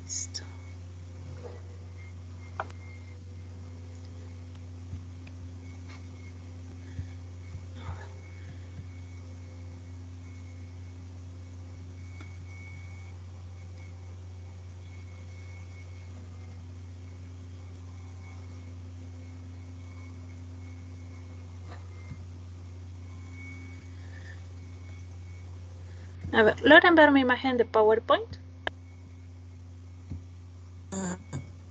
Listo. A ver, ¿logran ver mi imagen de PowerPoint?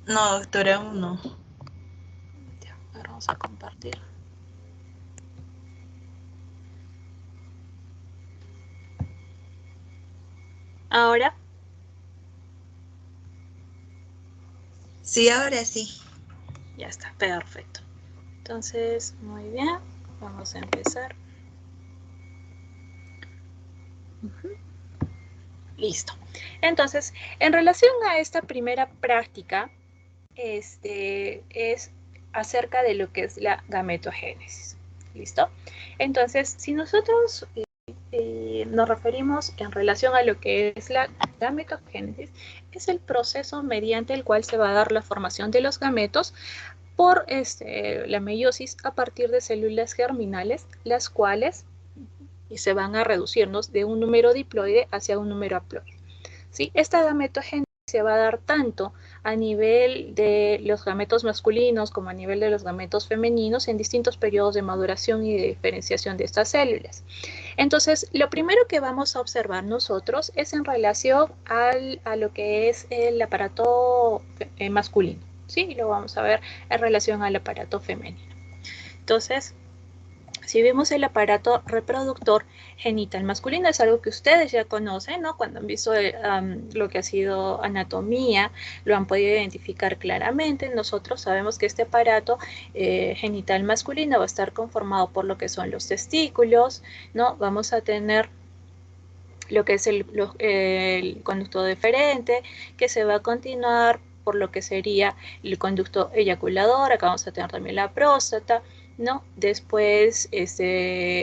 No, doctora, aún no. Ya, ahora vamos a compartir. Ahora. Sí, ahora sí. Ya está, perfecto. Entonces, muy bien, vamos a empezar. Listo. Entonces, en relación a esta primera práctica, es acerca de lo que es la gametogénesis. ¿Listo? Entonces, si nosotros nos referimos en relación a lo que es la gametogénesis, es el proceso mediante el cual se va a dar la formación de los gametos por la meiosis a partir de células germinales, las cuales se van a reducirnos de un número diploide hacia un número haploide. ¿Sí? Esta gametogénesis se va a dar tanto a nivel de los gametos masculinos como a nivel de los gametos femeninos en distintos periodos de maduración y de diferenciación de estas células. Entonces, lo primero que vamos a observar nosotros es en relación a lo que es el aparato masculino, ¿sí? Y lo vamos a ver en relación al aparato femenino. Entonces, si vemos el aparato reproductor genital masculino, es algo que ustedes ya conocen, ¿no? Cuando han visto lo que ha sido anatomía, lo han podido identificar claramente. Nosotros sabemos que este aparato genital masculino va a estar conformado por lo que son los testículos, ¿no? Vamos a tener lo que es el conducto deferente, que se va a continuar por lo que sería el conducto eyaculador. Acá vamos a tener también la próstata, ¿no? Después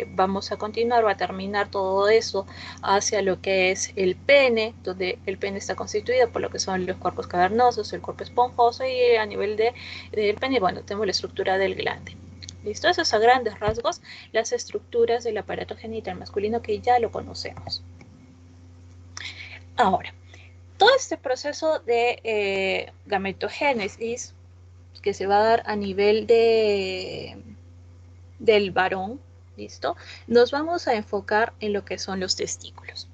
vamos a continuar, va a terminar todo eso hacia lo que es el pene, donde el pene está constituido por lo que son los cuerpos cavernosos, el cuerpo esponjoso, y a nivel del pene, bueno, tenemos la estructura del glande. ¿Listo? Esos a grandes rasgos las estructuras del aparato genital masculino que ya lo conocemos. Ahora, todo este proceso de gametogénesis que se va a dar a nivel del varón, ¿listo? Nos vamos a enfocar en lo que son los testículos.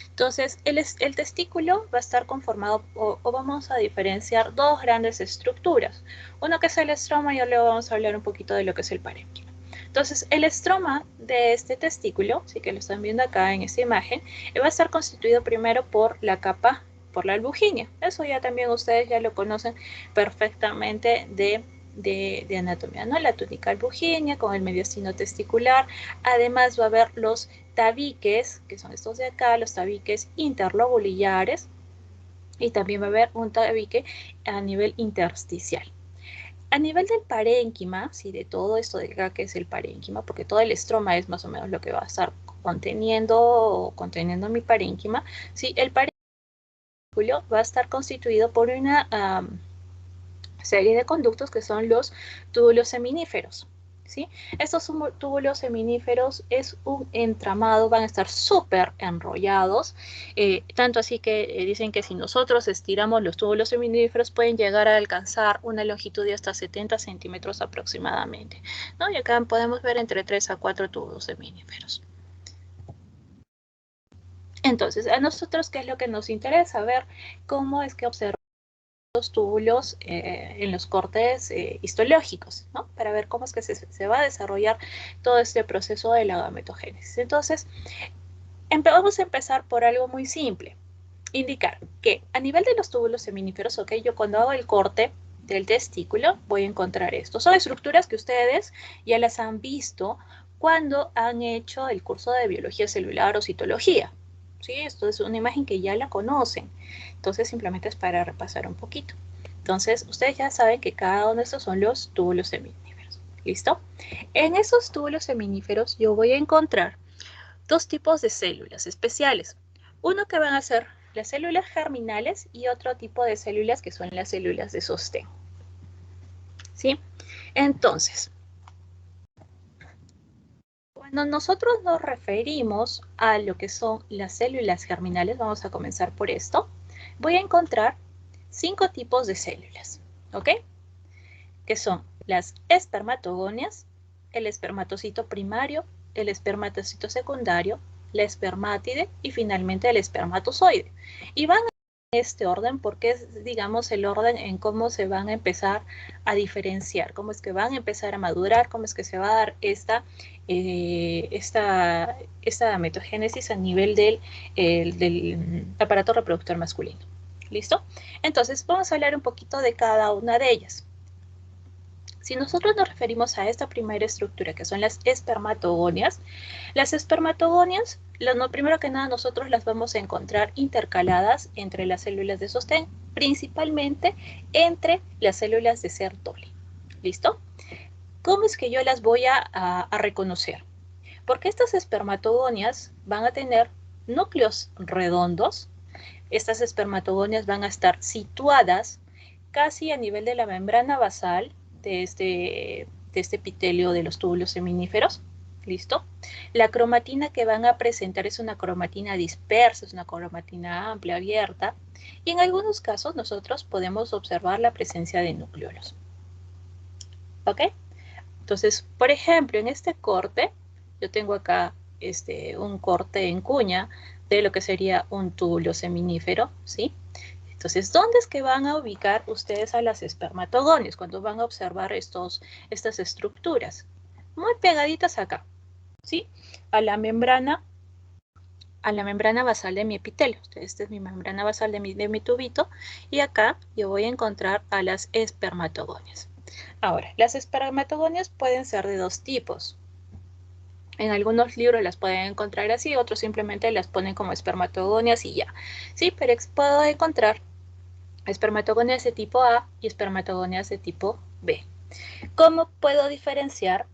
Entonces, el testículo va a estar conformado, o vamos a diferenciar dos grandes estructuras. Uno que es el estroma, y luego vamos a hablar un poquito de lo que es el parénquima. Entonces, el estroma de este testículo, sí que lo están viendo acá en esta imagen, va a estar constituido primero por la capa, por la albuginia. Eso ya también ustedes ya lo conocen perfectamente de anatomía, ¿no? La túnica albuginia con el mediastino testicular. Además va a haber los tabiques, que son estos de acá, los tabiques interlobulillares, y también va a haber un tabique a nivel intersticial. A nivel del parénquima, ¿sí? De todo esto de acá que es el parénquima, porque todo el estroma es más o menos lo que va a estar conteniendo mi parénquima, ¿sí? El parénquima va a estar constituido por una serie de conductos que son los túbulos seminíferos. ¿Sí? Estos túbulos seminíferos es un entramado, van a estar súper enrollados, tanto así que dicen que si nosotros estiramos los túbulos seminíferos pueden llegar a alcanzar una longitud de hasta 70 centímetros aproximadamente, ¿no? Y acá podemos ver entre 3 a 4 túbulos seminíferos. Entonces, a nosotros, ¿qué es lo que nos interesa? Ver cómo es que observamos los túbulos en los cortes histológicos, ¿no? Para ver cómo es que se va a desarrollar todo este proceso de la gametogénesis. Entonces, vamos a empezar por algo muy simple. Indicar que a nivel de los túbulos seminíferos, ok, yo cuando hago el corte del testículo voy a encontrar esto. Son estructuras que ustedes ya las han visto cuando han hecho el curso de biología celular o citología. ¿Sí? Esto es una imagen que ya la conocen. Entonces simplemente es para repasar un poquito. Entonces ustedes ya saben que cada uno de estos son los túbulos seminíferos. ¿Listo? En esos túbulos seminíferos yo voy a encontrar dos tipos de células especiales. Uno que van a ser las células germinales y otro tipo de células que son las células de sostén. ¿Sí? Entonces, cuando nosotros nos referimos a lo que son las células germinales, vamos a comenzar por esto, voy a encontrar 5 tipos de células, ¿ok? Que son las espermatogonias, el espermatocito primario, el espermatocito secundario, la espermátide y finalmente el espermatozoide. Y van en este orden porque es, digamos, el orden en cómo se van a empezar a diferenciar, cómo es que van a empezar a madurar, cómo es que se va a dar esta gametogénesis a nivel del aparato reproductor masculino. ¿Listo? Entonces, vamos a hablar un poquito de cada una de ellas. Si nosotros nos referimos a esta primera estructura, que son las espermatogonias, primero que nada, nosotros las vamos a encontrar intercaladas entre las células de sostén, principalmente entre las células de Sertoli. ¿Listo? ¿Cómo es que yo las voy a reconocer? Porque estas espermatogonias van a tener núcleos redondos. Estas espermatogonias van a estar situadas casi a nivel de la membrana basal de este epitelio de los túbulos seminíferos. ¿Listo? La cromatina que van a presentar es una cromatina dispersa, es una cromatina amplia, abierta, y en algunos casos nosotros podemos observar la presencia de nucleolos. ¿Ok? Entonces, por ejemplo, en este corte, yo tengo acá un corte en cuña de lo que sería un túbulo seminífero, ¿sí? Entonces, ¿dónde es que van a ubicar ustedes a las espermatogonias cuando van a observar estas estructuras? Muy pegaditas acá, ¿sí? A la membrana basal de mi epitelio. Esta es mi membrana basal de mi tubito, y acá yo voy a encontrar a las espermatogonias. Ahora, las espermatogonias pueden ser de dos tipos. En algunos libros las pueden encontrar así, otros simplemente las ponen como espermatogonias y ya. Sí, pero puedo encontrar espermatogonias de tipo A y espermatogonias de tipo B. ¿Cómo puedo diferenciar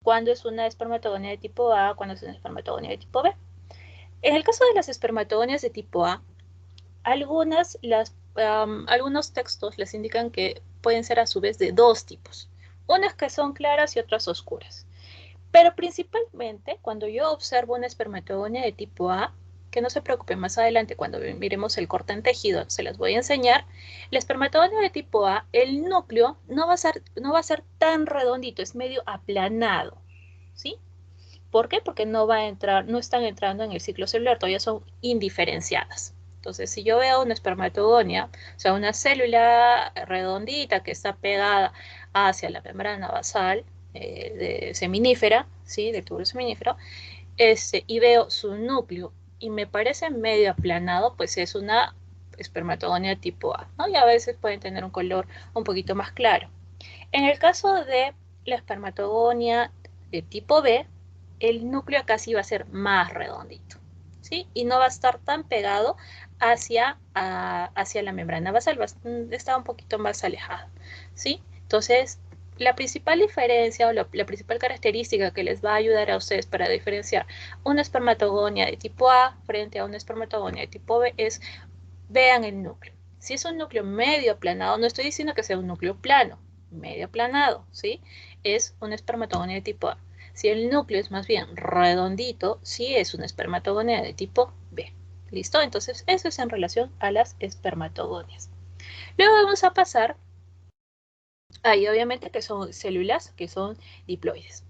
cuándo es una espermatogonia de tipo A, cuándo es una espermatogonia de tipo B? En el caso de las espermatogonias de tipo A, algunos textos les indican que pueden ser a su vez de dos tipos, unas que son claras y otras oscuras. Pero principalmente cuando yo observo una espermatogonia de tipo A, que no se preocupen, más adelante cuando miremos el corte en tejido se las voy a enseñar, la espermatogonia de tipo A, el núcleo no va a ser tan redondito, es medio aplanado, ¿sí? ¿Por qué? Porque no están entrando en el ciclo celular, todavía son indiferenciadas. Entonces, si yo veo una espermatogonia, o sea, una célula redondita que está pegada hacia la membrana basal seminífera, ¿sí? Del túbulo seminífero, y veo su núcleo y me parece medio aplanado, pues es una espermatogonia tipo A, ¿no? Y a veces pueden tener un color un poquito más claro. En el caso de la espermatogonia de tipo B, el núcleo casi va a ser más redondito, ¿sí? Y no va a estar tan pegado hacia la membrana basal, está un poquito más alejado, ¿sí? Entonces, la principal diferencia o la principal característica que les va a ayudar a ustedes para diferenciar una espermatogonia de tipo A frente a una espermatogonia de tipo B es, vean el núcleo. Si es un núcleo medio aplanado, no estoy diciendo que sea un núcleo plano, medio aplanado, ¿sí? Es una espermatogonia de tipo A. Si el núcleo es más bien redondito, sí es una espermatogonia de tipo B. ¿Listo? Entonces, eso es en relación a las espermatogonias. Luego vamos a pasar, ahí obviamente que son células que son diploides.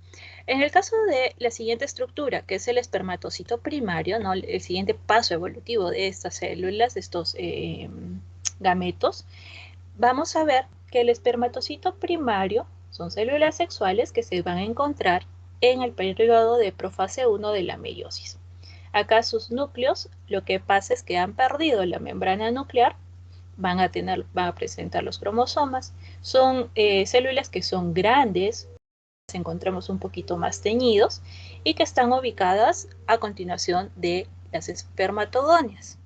En el caso de la siguiente estructura, que es el espermatocito primario, ¿no? El siguiente paso evolutivo de estas células, de estos gametos, vamos a ver que el espermatocito primario son células sexuales que se van a encontrar en el periodo de profase 1 de la meiosis. Acá sus núcleos, lo que pasa es que han perdido la membrana nuclear, van a presentar los cromosomas. Son células que son grandes, las encontramos un poquito más teñidos y que están ubicadas a continuación de las espermatogonias.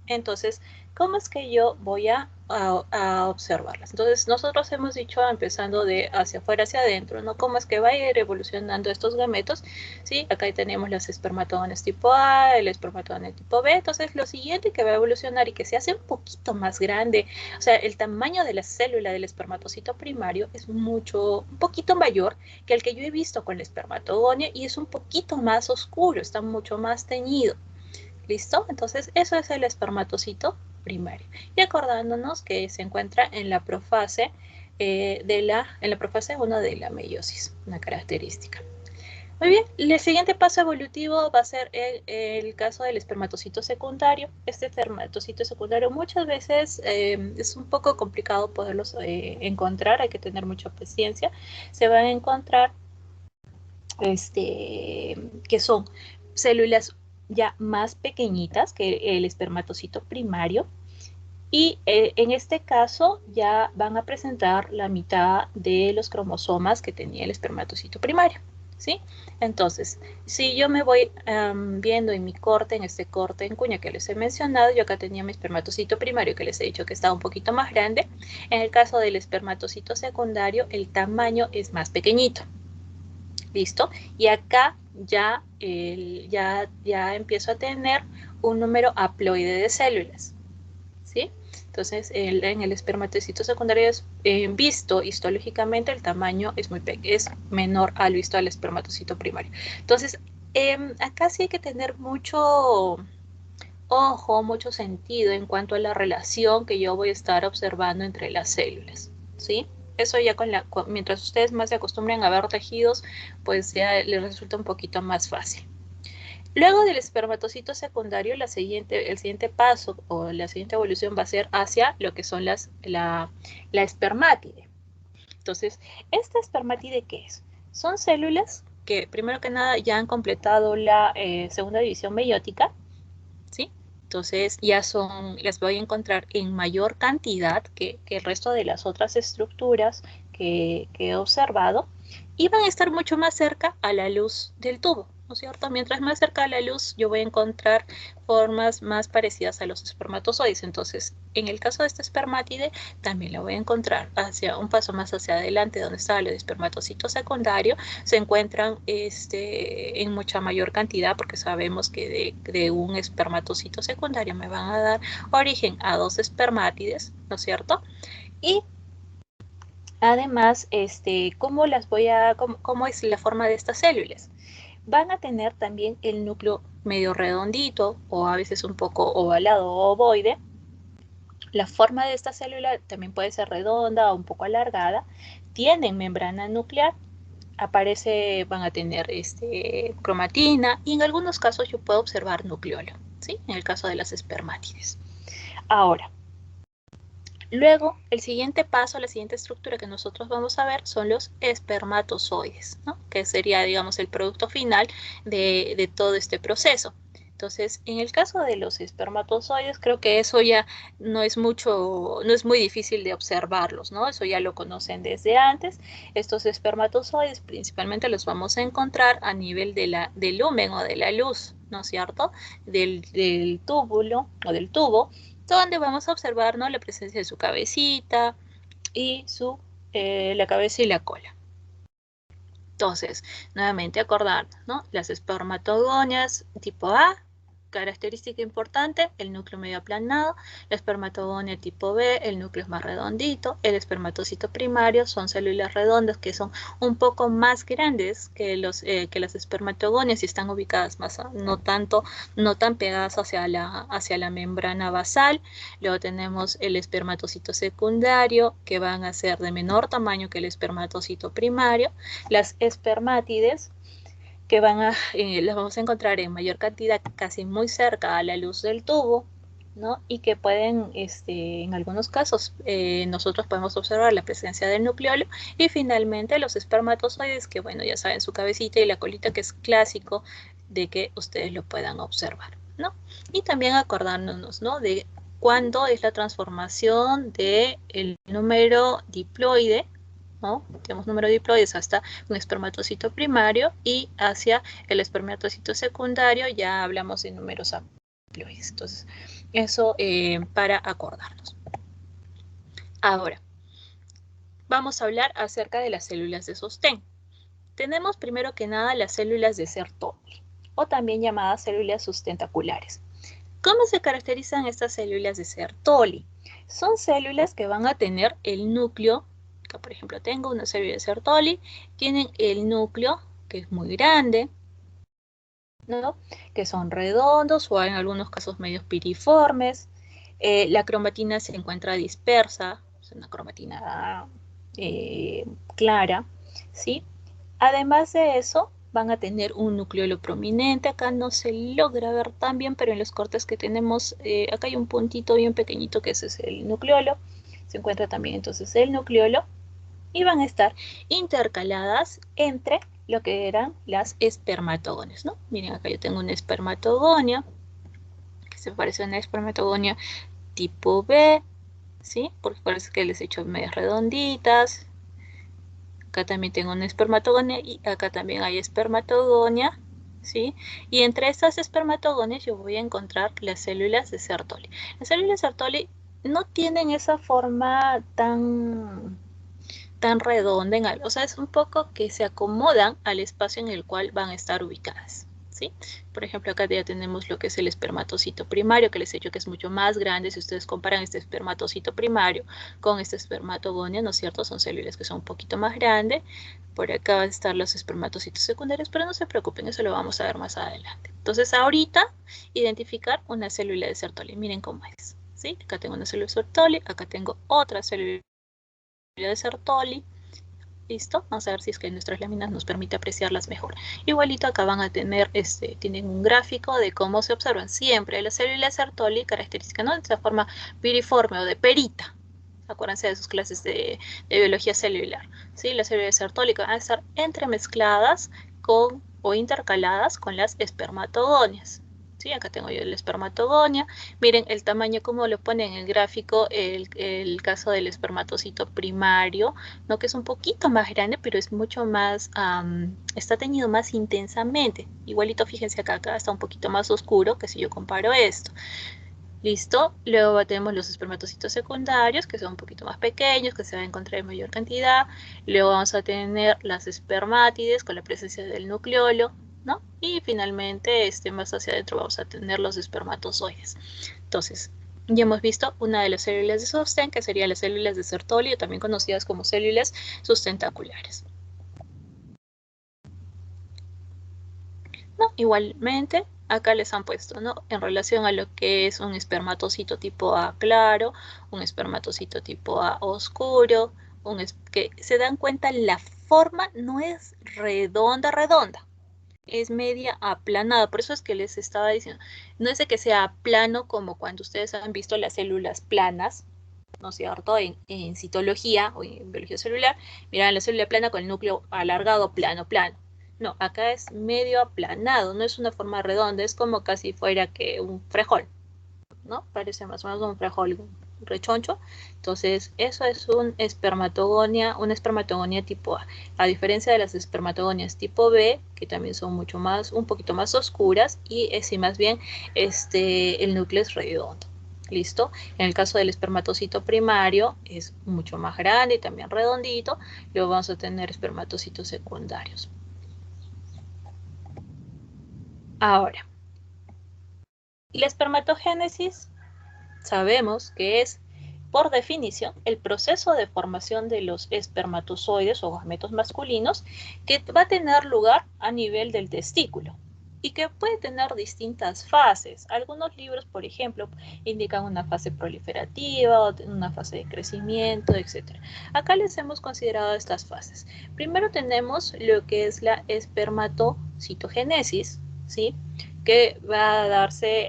Entonces, ¿cómo es que yo voy a a observarlas. Entonces, nosotros hemos dicho, empezando de hacia afuera hacia adentro, ¿no? Cómo es que va a ir evolucionando estos gametos, ¿sí? Acá tenemos los espermatogones tipo A, el espermatogone tipo B. Entonces, lo siguiente que va a evolucionar y que se hace un poquito más grande, o sea, el tamaño de la célula del espermatocito primario es un poquito mayor que el que yo he visto con el espermatogone, y es un poquito más oscuro, está mucho más teñido. ¿Listo? Entonces, eso es el espermatocito primario. Y acordándonos que se encuentra en la profase en la profase 1 de la meiosis, una característica. Muy bien, el siguiente paso evolutivo va a ser el caso del espermatocito secundario. Este espermatocito secundario muchas veces es un poco complicado poderlos encontrar, hay que tener mucha paciencia. Se van a encontrar que son células ya más pequeñitas que el espermatocito primario, y en este caso ya van a presentar la mitad de los cromosomas que tenía el espermatocito primario, ¿sí? Entonces, si yo me voy viendo en mi corte, en este corte en cuña que les he mencionado, yo acá tenía mi espermatocito primario que les he dicho que estaba un poquito más grande. En el caso del espermatocito secundario, el tamaño es más pequeñito. ¿Listo? Y acá ya empiezo a tener un número haploide de células, ¿sí? Entonces, en el espermatocito secundario visto histológicamente, el tamaño es menor al visto al espermatocito primario. Entonces, acá sí hay que tener mucho ojo, mucho sentido en cuanto a la relación que yo voy a estar observando entre las células, ¿sí? Eso ya mientras ustedes más se acostumbren a ver tejidos, pues ya les resulta un poquito más fácil. Luego del espermatocito secundario, el siguiente paso o la siguiente evolución va a ser hacia lo que son la espermátide. Entonces, ¿esta espermátide qué es? Son células que primero que nada ya han completado la segunda división meiótica, ¿sí? Entonces las voy a encontrar en mayor cantidad que el resto de las otras estructuras que he observado, y van a estar mucho más cerca a la luz del tubo, ¿no es cierto? Mientras más cerca a la luz, yo voy a encontrar formas más parecidas a los espermatozoides. Entonces, en el caso de esta espermátide, también la voy a encontrar hacia un paso más hacia adelante, donde está el espermatocito secundario. Se encuentran en mucha mayor cantidad, porque sabemos que de un espermatocito secundario me van a dar origen a 2 espermátides, ¿no es cierto? Y además, ¿cómo es la forma de estas células? Van a tener también el núcleo medio redondito, o a veces un poco ovalado o ovoide. La forma de esta célula también puede ser redonda o un poco alargada. Tienen membrana nuclear, van a tener cromatina, y en algunos casos yo puedo observar nucleolo, ¿sí? En el caso de las espermátides. Ahora, luego, el siguiente paso, la siguiente estructura que nosotros vamos a ver son los espermatozoides, ¿no? Que sería, digamos, el producto final de todo este proceso. Entonces, en el caso de los espermatozoides, creo que eso ya no es muy difícil de observarlos, ¿no? Eso ya lo conocen desde antes. Estos espermatozoides principalmente los vamos a encontrar a nivel del lumen o de la luz, ¿no es cierto? Del túbulo o del tubo, donde vamos a observar, ¿no?, la presencia de su cabecita y la cabeza y la cola. Entonces, nuevamente acordarnos, ¿no? Las espermatogonias tipo A, característica importante, el núcleo medio aplanado. La espermatogonia tipo B, el núcleo es más redondito. El espermatocito primario son células redondas que son un poco más grandes que las espermatogonias, y están ubicadas más, no tan pegadas hacia la membrana basal. Luego tenemos el espermatocito secundario, que van a ser de menor tamaño que el espermatocito primario. Las espermátides, que las vamos a encontrar en mayor cantidad, casi muy cerca a la luz del tubo, ¿no? Y que pueden, en algunos casos, nosotros podemos observar la presencia del nucleolo. Y finalmente los espermatozoides, que bueno, ya saben, su cabecita y la colita, que es clásico de que ustedes lo puedan observar, ¿no? Y también acordándonos, ¿no?, de cuándo es la transformación del número diploide, ¿no? Tenemos número de diploides hasta un espermatocito primario, y hacia el espermatocito secundario ya hablamos de números haploides. Entonces, eso para acordarnos. Ahora, vamos a hablar acerca de las células de sostén. Tenemos primero que nada las células de Sertoli, o también llamadas células sustentaculares. ¿Cómo se caracterizan estas células de Sertoli? Son células que van a tener el núcleo, acá por ejemplo tengo una célula de Sertoli, tienen el núcleo que es muy grande, ¿no? Que son redondos o en algunos casos medios piriformes. La cromatina se encuentra dispersa, es una cromatina clara, ¿sí? Además de eso, van a tener un nucleolo prominente. Acá no se logra ver tan bien, pero en los cortes que tenemos, acá hay un puntito bien pequeñito que ese es el nucleolo. Se encuentra también entonces el nucleolo y van a estar intercaladas entre lo que eran las espermatogonias, ¿no? Miren, acá yo tengo una espermatogonia que se parece a una espermatogonia tipo B, ¿sí? Porque parece que les he hecho medias redonditas. Acá también tengo una espermatogonia y acá también hay espermatogonia, ¿sí? Y entre estas espermatogonias yo voy a encontrar las células de Sertoli. Las células de Sertoli no tienen esa forma tan redonda, o sea, es un poco que se acomodan al espacio en el cual van a estar ubicadas, ¿sí? Por ejemplo, acá ya tenemos lo que es el espermatocito primario, que les he dicho que es mucho más grande. Si ustedes comparan este espermatocito primario con este espermatogonia, ¿no es cierto? Son células que son un poquito más grandes. Por acá van a estar los espermatocitos secundarios, pero no se preocupen, eso lo vamos a ver más adelante. Entonces, ahorita, identificar una célula de Sertoli. Miren cómo es, ¿sí? Acá tengo una célula de Sertoli, acá tengo otra célula de Sertoli. ¿Listo? Vamos a ver si es que nuestras láminas nos permite apreciarlas mejor. Igualito acá van a tener, tienen un gráfico de cómo se observan siempre las células Sertoli, característica, ¿no? De esta forma piriforme o de perita. Acuérdense de sus clases de biología celular, ¿sí? Las células Sertoli van a estar entremezcladas con o intercaladas con las espermatogonias. ¿Sí? Acá tengo yo la espermatogonia. Miren el tamaño como lo pone en el gráfico, el caso del espermatocito primario, ¿no? Que es un poquito más grande, pero es mucho más, está teñido más intensamente. Igualito, fíjense acá está un poquito más oscuro que si yo comparo esto. ¿Listo? Luego tenemos los espermatocitos secundarios, que son un poquito más pequeños, que se van a encontrar en mayor cantidad. Luego vamos a tener las espermátides con la presencia del nucleolo, ¿no? Y finalmente, más hacia adentro vamos a tener los espermatozoides. Entonces, ya hemos visto una de las células de sostén, que serían las células de Sertoli, también conocidas como células sustentaculares. ¿No? Igualmente, acá les han puesto, ¿no? En relación a lo que es un espermatocito tipo A claro, un espermatocito tipo A oscuro, que se dan cuenta la forma no es redonda, es media aplanada. Por eso es que les estaba diciendo, no es de que sea plano como cuando ustedes han visto las células planas, ¿no es cierto? En citología o en biología celular, miran la célula plana con el núcleo alargado, plano. No, acá es medio aplanado, no es una forma redonda, es como casi fuera que un frijol, ¿no? Parece más o menos un frijol, un rechoncho. Entonces, eso es una espermatogonia tipo A. A diferencia de las espermatogonias tipo B, que también son un poquito más oscuras, y sí, más bien, el núcleo es redondo. ¿Listo? En el caso del espermatocito primario es mucho más grande y también redondito. Luego vamos a tener espermatocitos secundarios. Ahora, la espermatogénesis sabemos que es, por definición, el proceso de formación de los espermatozoides o gametos masculinos que va a tener lugar a nivel del testículo y que puede tener distintas fases. Algunos libros, por ejemplo, indican una fase proliferativa, una fase de crecimiento, etc. Acá les hemos considerado estas fases. Primero tenemos lo que es la espermatocitogénesis, ¿sí? Que va a darse,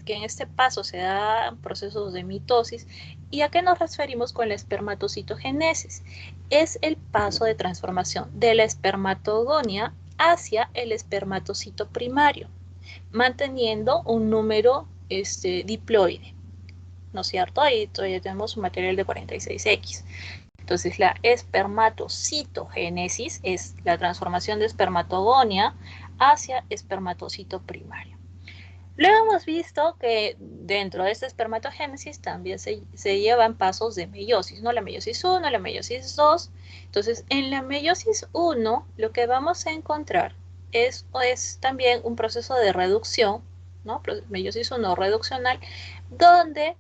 que en este paso se da procesos de mitosis. ¿Y a qué nos referimos con la espermatocitogénesis? Es el paso de transformación de la espermatogonia hacia el espermatocito primario, manteniendo un número diploide, ¿no es cierto? Ahí todavía tenemos un material de 46X. Entonces, la espermatocitogénesis es la transformación de espermatogonia hacia espermatocito primario. Luego hemos visto que dentro de esta espermatogénesis también se llevan pasos de meiosis, ¿no? La meiosis 1, la meiosis 2. Entonces, en la meiosis 1, lo que vamos a encontrar es también un proceso de reducción, ¿no? Meiosis 1 reduccional, donde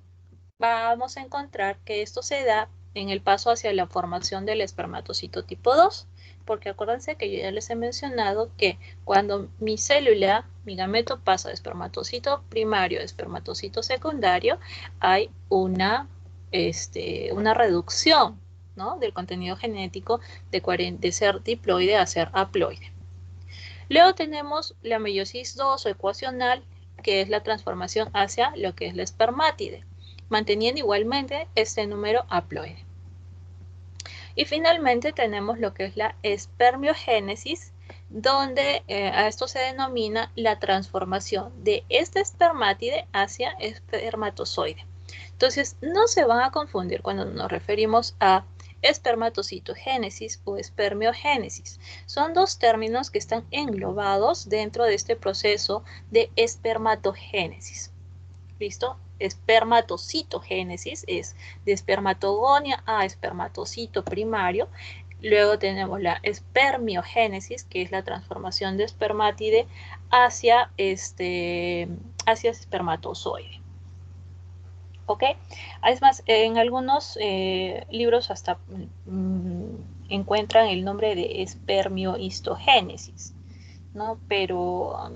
vamos a encontrar que esto se da en el paso hacia la formación del espermatocito tipo 2, porque acuérdense que yo ya les he mencionado que cuando mi célula, mi gameto pasa de espermatocito primario a espermatocito secundario, hay una reducción, ¿no?, del contenido genético de ser diploide a ser haploide. Luego tenemos la meiosis 2 o ecuacional, que es la transformación hacia lo que es la espermátide, manteniendo igualmente este número haploide. Y finalmente tenemos lo que es la espermiogénesis, donde a esto se denomina la transformación de esta espermátide hacia espermatozoide. Entonces, no se van a confundir cuando nos referimos a espermatocitogénesis o espermiogénesis. Son dos términos que están englobados dentro de este proceso de espermatogénesis. ¿Listo? Espermatocitogénesis es de espermatogonia a espermatocito primario. Luego tenemos la espermiogénesis, que es la transformación de espermátide hacia espermatozoide. ¿Ok? Es más, en algunos libros hasta encuentran el nombre de espermiohistogénesis, ¿no? Pero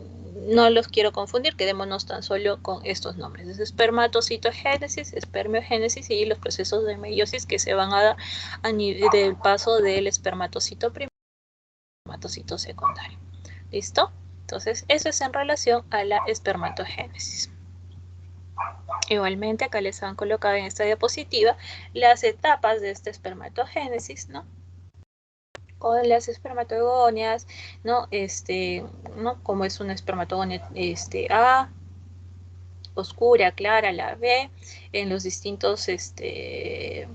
no los quiero confundir, quedémonos tan solo con estos nombres. Es espermatocitogénesis, espermiogénesis y los procesos de meiosis que se van a dar a nivel del paso del espermatocito primario al espermatocito secundario. ¿Listo? Entonces, eso es en relación a la espermatogénesis. Igualmente, acá les han colocado en esta diapositiva las etapas de esta espermatogénesis, ¿no? Con las espermatogonias, ¿no? ¿No? Como es una espermatogonia A, oscura, clara, la B, en los distintos, en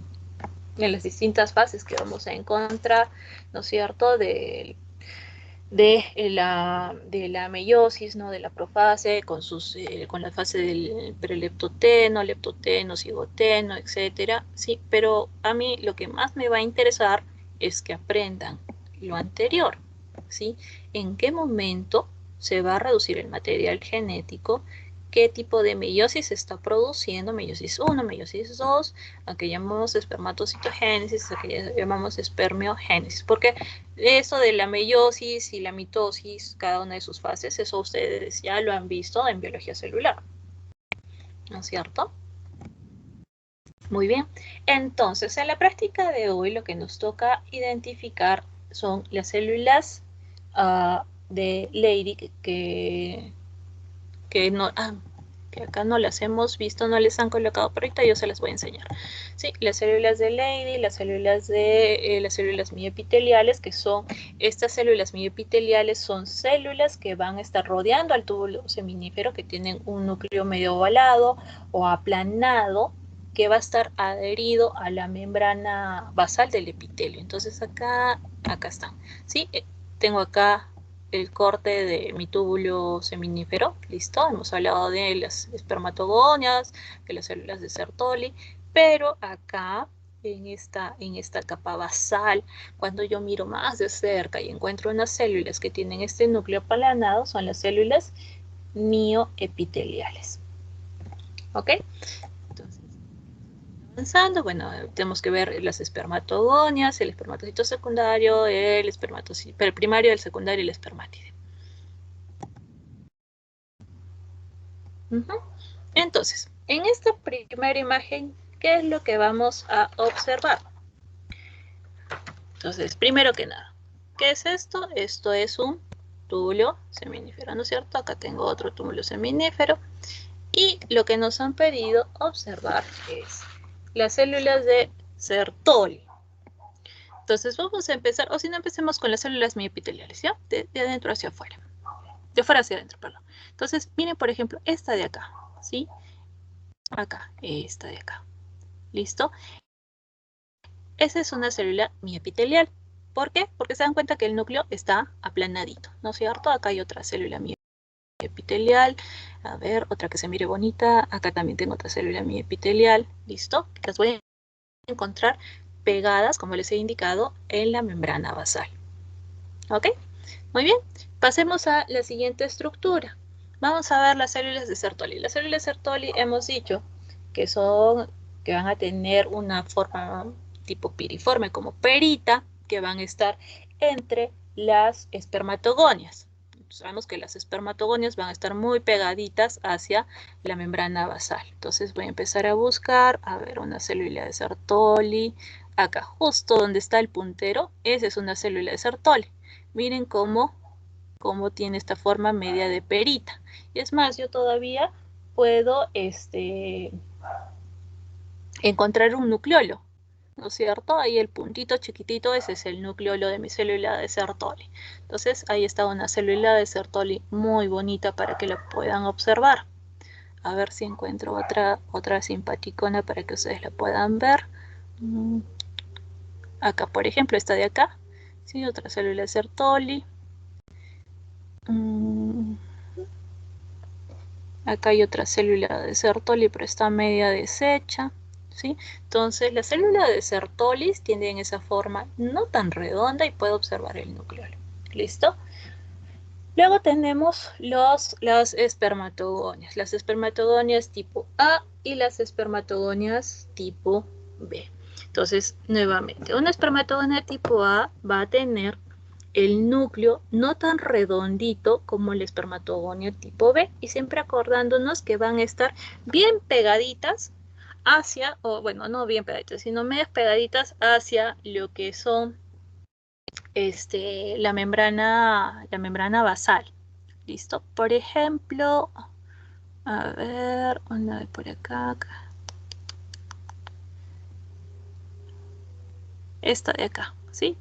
las distintas fases que vamos a encontrar, ¿no es cierto?, de la meiosis, ¿no?, de la profase, con la fase del preleptoteno, leptoteno, cigoteno, etcétera, ¿sí? Pero a mí lo que más me va a interesar es que aprendan lo anterior, ¿sí? ¿En qué momento se va a reducir el material genético? ¿Qué tipo de meiosis se está produciendo? Meiosis 1, meiosis 2, a que llamamos espermatocitogénesis, a que llamamos espermiogénesis, porque eso de la meiosis y la mitosis, cada una de sus fases, eso ustedes ya lo han visto en biología celular, ¿no es cierto? Muy bien, entonces en la práctica de hoy lo que nos toca identificar son las células de Leydig que no... que acá no las hemos visto, no les han colocado, pero ahorita yo se las voy a enseñar. Sí, las células de Leydig, las células mioepiteliales, que son estas células mioepiteliales, son células que van a estar rodeando al túbulo seminífero, que tienen un núcleo medio ovalado o aplanado, que va a estar adherido a la membrana basal del epitelio. Entonces acá están, ¿sí? Tengo acá el corte de mi túbulo seminífero, listo, hemos hablado de las espermatogonias, de las células de Sertoli, pero acá en esta capa basal, cuando yo miro más de cerca y encuentro unas células que tienen este núcleo aplanado, son las células mioepiteliales. ¿Ok? Entonces, avanzando, bueno, tenemos que ver las espermatogonias, el espermatocito secundario, el primario, el secundario y el espermátide. Entonces, en esta primera imagen, ¿qué es lo que vamos a observar? Entonces, primero que nada, ¿qué es esto? Esto es un túbulo seminífero, ¿no es cierto? Acá tengo otro túbulo seminífero. Y lo que nos han pedido observar es las células de Sertoli. Entonces, vamos a empezar, o si no, empecemos con las células mioepiteliales, ¿ya? De adentro hacia afuera. De afuera hacia adentro, perdón. Entonces, miren, por ejemplo, esta de acá, ¿sí? Acá, esta de acá. ¿Listo? Esa es una célula mioepitelial. ¿Por qué? Porque se dan cuenta que el núcleo está aplanadito, ¿no es cierto? Acá hay otra célula mioepitelial, A ver, otra que se mire bonita. Acá también tengo otra célula miepitelial. ¿Listo? Las voy a encontrar pegadas, como les he indicado, en la membrana basal. ¿Ok? Muy bien. Pasemos a la siguiente estructura. Vamos a ver las células de Sertoli. Las células de Sertoli hemos dicho que van a tener una forma tipo piriforme, como perita, que van a estar entre las espermatogonias. Sabemos que las espermatogonias van a estar muy pegaditas hacia la membrana basal. Entonces voy a empezar a buscar, a ver, una célula de Sertoli. Acá, justo donde está el puntero, esa es una célula de Sertoli. Miren cómo tiene esta forma media de perita. Y es más, yo todavía puedo encontrar un nucleolo, ¿no es cierto? Ahí el puntito chiquitito, ese es el nucleolo de mi célula de Sertoli. Entonces ahí está una célula de Sertoli muy bonita para que la puedan observar. A ver si encuentro otra simpaticona para que ustedes la puedan ver. Acá, por ejemplo, esta de acá, ¿sí? Otra célula de Sertoli. Acá hay otra célula de Sertoli, pero está media deshecha, ¿sí? Entonces, las células de Sertoli tienen esa forma no tan redonda y puedo observar el nucleolo. ¿Listo? Luego tenemos las espermatogonias. Las espermatogonias tipo A y las espermatogonias tipo B. Entonces, nuevamente, una espermatogonia tipo A va a tener el núcleo no tan redondito como la espermatogonia tipo B, y siempre acordándonos que van a estar bien pegaditas hacia, o bueno, no bien pegaditas, sino medias pegaditas hacia lo que son la membrana basal. ¿Listo? Por ejemplo, a ver, una de por acá. Esta de acá, ¿sí?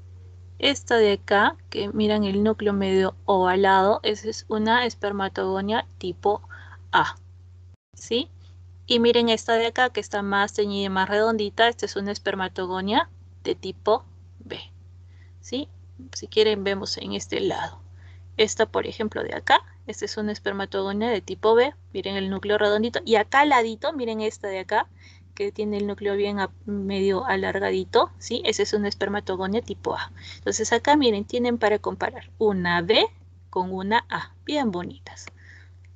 Esta de acá, que miran el núcleo medio ovalado, esa es una espermatogonia tipo A, ¿sí? Y miren esta de acá, que está más teñida y más redondita, esta es una espermatogonia de tipo B, ¿sí? Si quieren, vemos en este lado. Esta, por ejemplo, de acá, esta es una espermatogonia de tipo B, miren el núcleo redondito. Y acá al ladito, miren esta de acá, que tiene el núcleo bien medio alargadito, ¿sí? Esa es una espermatogonia tipo A. Entonces acá, miren, tienen para comparar una B con una A, bien bonitas.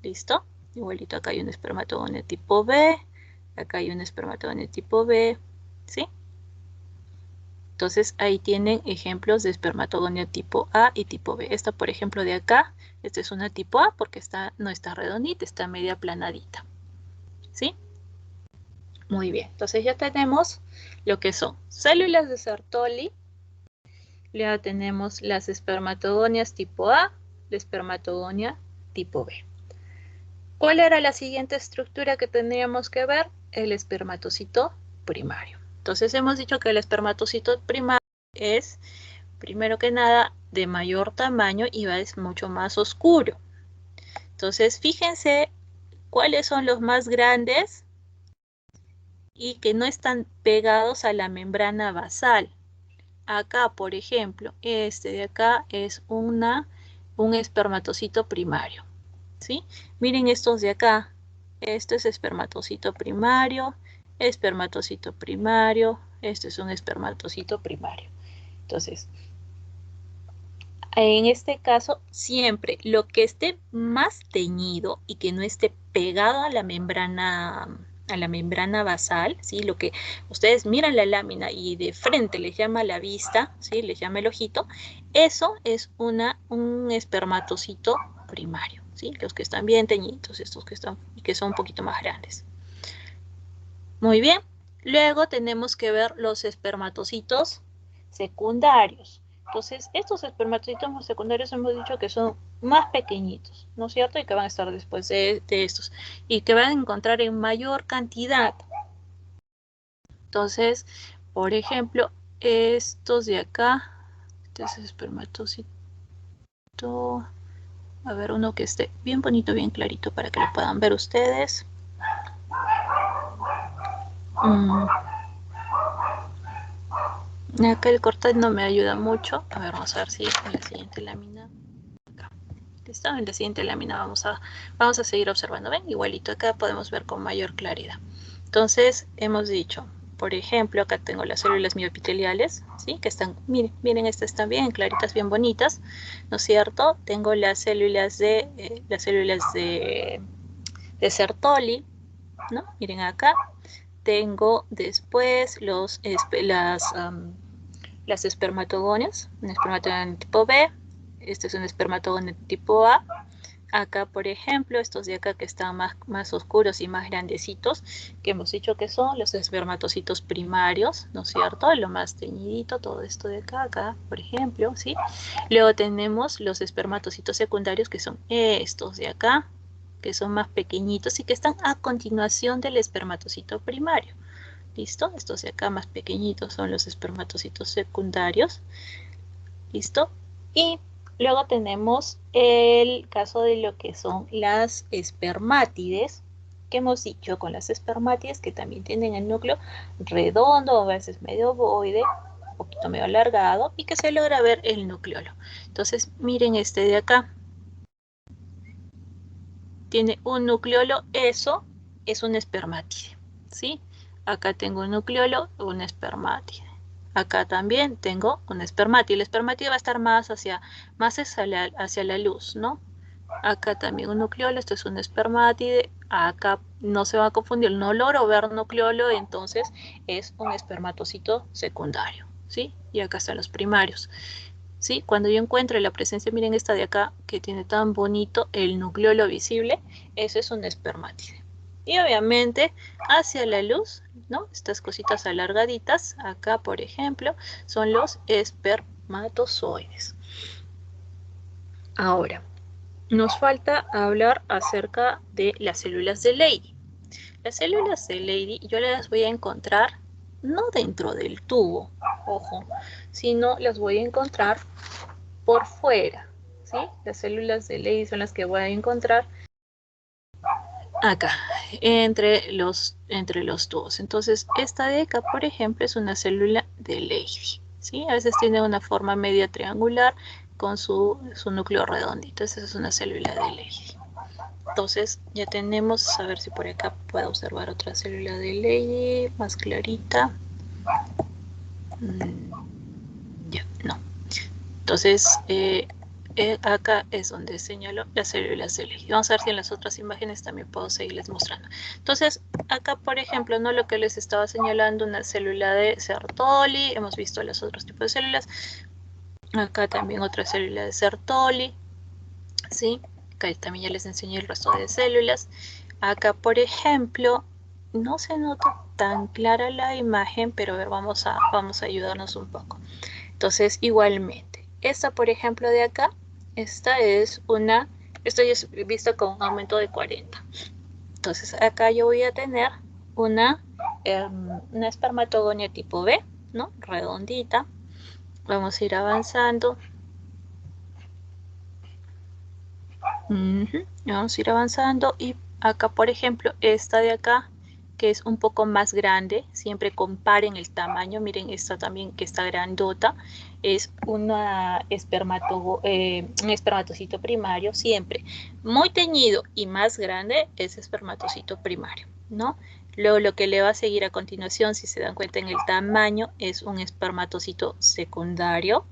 ¿Listo? Igualito acá hay una espermatogonia tipo B, acá hay una espermatogonia tipo B, ¿sí? Entonces ahí tienen ejemplos de espermatogonia tipo A y tipo B. Esta, por ejemplo, de acá, esta es una tipo A porque no está redondita, está media planadita. ¿Sí? Muy bien. Entonces ya tenemos lo que son células de Sertoli. Luego tenemos las espermatogonias tipo A, la espermatogonia tipo B. ¿Cuál era la siguiente estructura que tendríamos que ver? El espermatocito primario. Entonces hemos dicho que el espermatocito primario es, primero que nada, de mayor tamaño y es mucho más oscuro. Entonces fíjense cuáles son los más grandes y que no están pegados a la membrana basal. Acá, por ejemplo, este de acá es un espermatocito primario, ¿sí? Miren estos de acá. Este es espermatocito primario, este es un espermatocito primario. Entonces, en este caso, siempre lo que esté más teñido y que no esté pegado a la membrana basal, ¿sí? Lo que ustedes miran la lámina y de frente les llama la vista, ¿sí? Les llama el ojito, eso es un espermatocito primario, ¿sí? Los que están bien teñidos, estos que son un poquito más grandes. Muy bien. Luego tenemos que ver los espermatocitos secundarios. Entonces, estos espermatocitos secundarios hemos dicho que son más pequeñitos, ¿no es cierto? Y que van a estar después de estos. Y que van a encontrar en mayor cantidad. Entonces, por ejemplo, estos de acá. Este es espermatocito. A ver, uno que esté bien bonito, bien clarito para que lo puedan ver ustedes. Acá el corte no me ayuda mucho. A ver, vamos a ver si en la siguiente lámina. Acá. ¿Listo? En la siguiente lámina vamos a seguir observando. ¿Ven? Igualito acá podemos ver con mayor claridad. Entonces, hemos dicho, por ejemplo, acá tengo las células mioepiteliales, ¿sí? Que están, miren, estas están bien claritas, bien bonitas, ¿no es cierto? Tengo las células de Sertoli, ¿no? Miren acá. Tengo después las espermatogonias, un espermatogón tipo B, este es un espermatogón tipo A. Acá, por ejemplo, estos de acá que están más oscuros y más grandecitos, que hemos dicho que son los espermatocitos primarios, ¿no es cierto? Lo más teñidito, todo esto de acá, por ejemplo, ¿sí? Luego tenemos los espermatocitos secundarios, que son estos de acá, que son más pequeñitos y que están a continuación del espermatocito primario. ¿Listo? Estos de acá más pequeñitos son los espermatocitos secundarios. ¿Listo? Y luego tenemos el caso de lo que son las espermátides, que hemos dicho con las espermátides que también tienen el núcleo redondo, a veces medio ovoide, un poquito medio alargado, y que se logra ver el nucleolo. Entonces, miren este de acá. Tiene un nucleolo, eso es un espermátide, ¿sí? Acá tengo un nucleolo, un espermátide. Acá también tengo un espermátide. El espermátide va a estar más hacia la luz, ¿no? Acá también un nucleolo, esto es un espermátide. Acá no se va a confundir, no logro ver nucleolo, entonces es un espermatocito secundario, ¿sí? Y acá están los primarios. ¿Sí? Cuando yo encuentre la presencia, miren esta de acá, que tiene tan bonito el nucleolo visible, eso es un espermátide. Y obviamente hacia la luz, ¿no? Estas cositas alargaditas, acá por ejemplo, son los espermatozoides. Ahora, nos falta hablar acerca de las células de Leydig. Las células de Leydig yo las voy a encontrar no dentro del tubo, ojo, sino las voy a encontrar por fuera, ¿sí? Las células de Leydig son las que voy a encontrar acá, entre los tubos. Entonces, esta de acá, por ejemplo, es una célula de Leydig, ¿sí? A veces tiene una forma media triangular con su núcleo redondito. Esa es una célula de Leydig. Entonces, ya tenemos, a ver si por acá puedo observar otra célula de Leydig más clarita. Ya, no. Entonces, acá es donde señalo las células de Leydig. Vamos a ver si en las otras imágenes también puedo seguirles mostrando. Entonces, acá, por ejemplo, ¿no? Lo que les estaba señalando, una célula de Sertoli. Hemos visto los otros tipos de células. Acá también otra célula de Sertoli, ¿sí? Acá también ya les enseñé el resto de células. Acá, por ejemplo, no se nota tan clara la imagen, pero a ver, vamos a ayudarnos un poco. Entonces, igualmente, esta, por ejemplo, de acá, esto es visto con un aumento de 40. Entonces, acá yo voy a tener una espermatogonia tipo B, ¿no? Redondita. Vamos a ir avanzando. Vamos a ir avanzando y acá, por ejemplo, esta de acá, que es un poco más grande, siempre comparen el tamaño, miren esta también que está grandota, es un espermatocito primario, siempre muy teñido y más grande es espermatocito primario, ¿no? Luego lo que le va a seguir a continuación, si se dan cuenta en el tamaño, es un espermatocito secundario,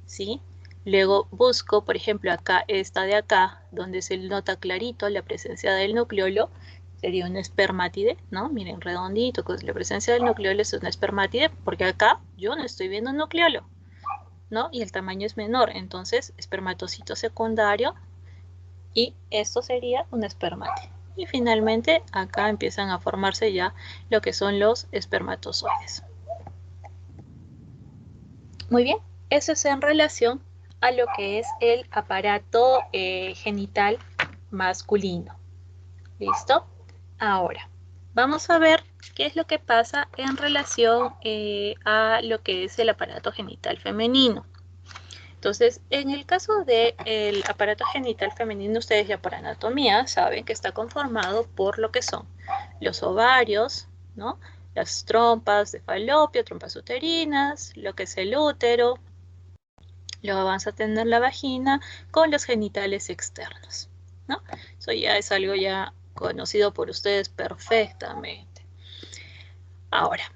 ¿sí? Luego busco, por ejemplo, acá, esta de acá, donde se nota clarito la presencia del nucleolo, sería un espermátide, ¿no? Miren, redondito, con la presencia del nucleolo es una espermátide, porque acá yo no estoy viendo un nucleolo, ¿no? Y el tamaño es menor, entonces espermatocito secundario, y esto sería un espermátide. Y finalmente acá empiezan a formarse ya lo que son los espermatozoides. Muy bien, eso es en relación a lo que es el aparato genital masculino. ¿Listo? Ahora, vamos a ver qué es lo que pasa en relación a lo que es el aparato genital femenino. Entonces, en el caso del aparato genital femenino, ustedes ya por anatomía saben que está conformado por lo que son los ovarios, ¿no? Las trompas de falopio, trompas uterinas, lo que es el útero, Luego vamos a tener la vagina con los genitales externos, ¿no? Eso ya es algo ya conocido por ustedes perfectamente. Ahora,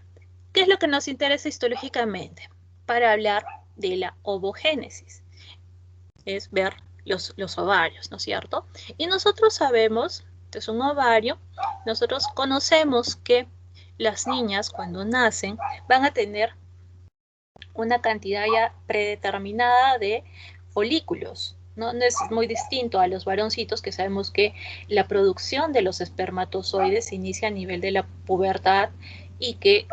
¿qué es lo que nos interesa histológicamente? Para hablar de la ovogénesis. Es ver los ovarios, ¿no es cierto? Y nosotros sabemos que es un ovario, nosotros conocemos que las niñas cuando nacen van a tener una cantidad ya predeterminada de folículos. ¿No? No es muy distinto a los varoncitos, que sabemos que la producción de los espermatozoides se inicia a nivel de la pubertad y que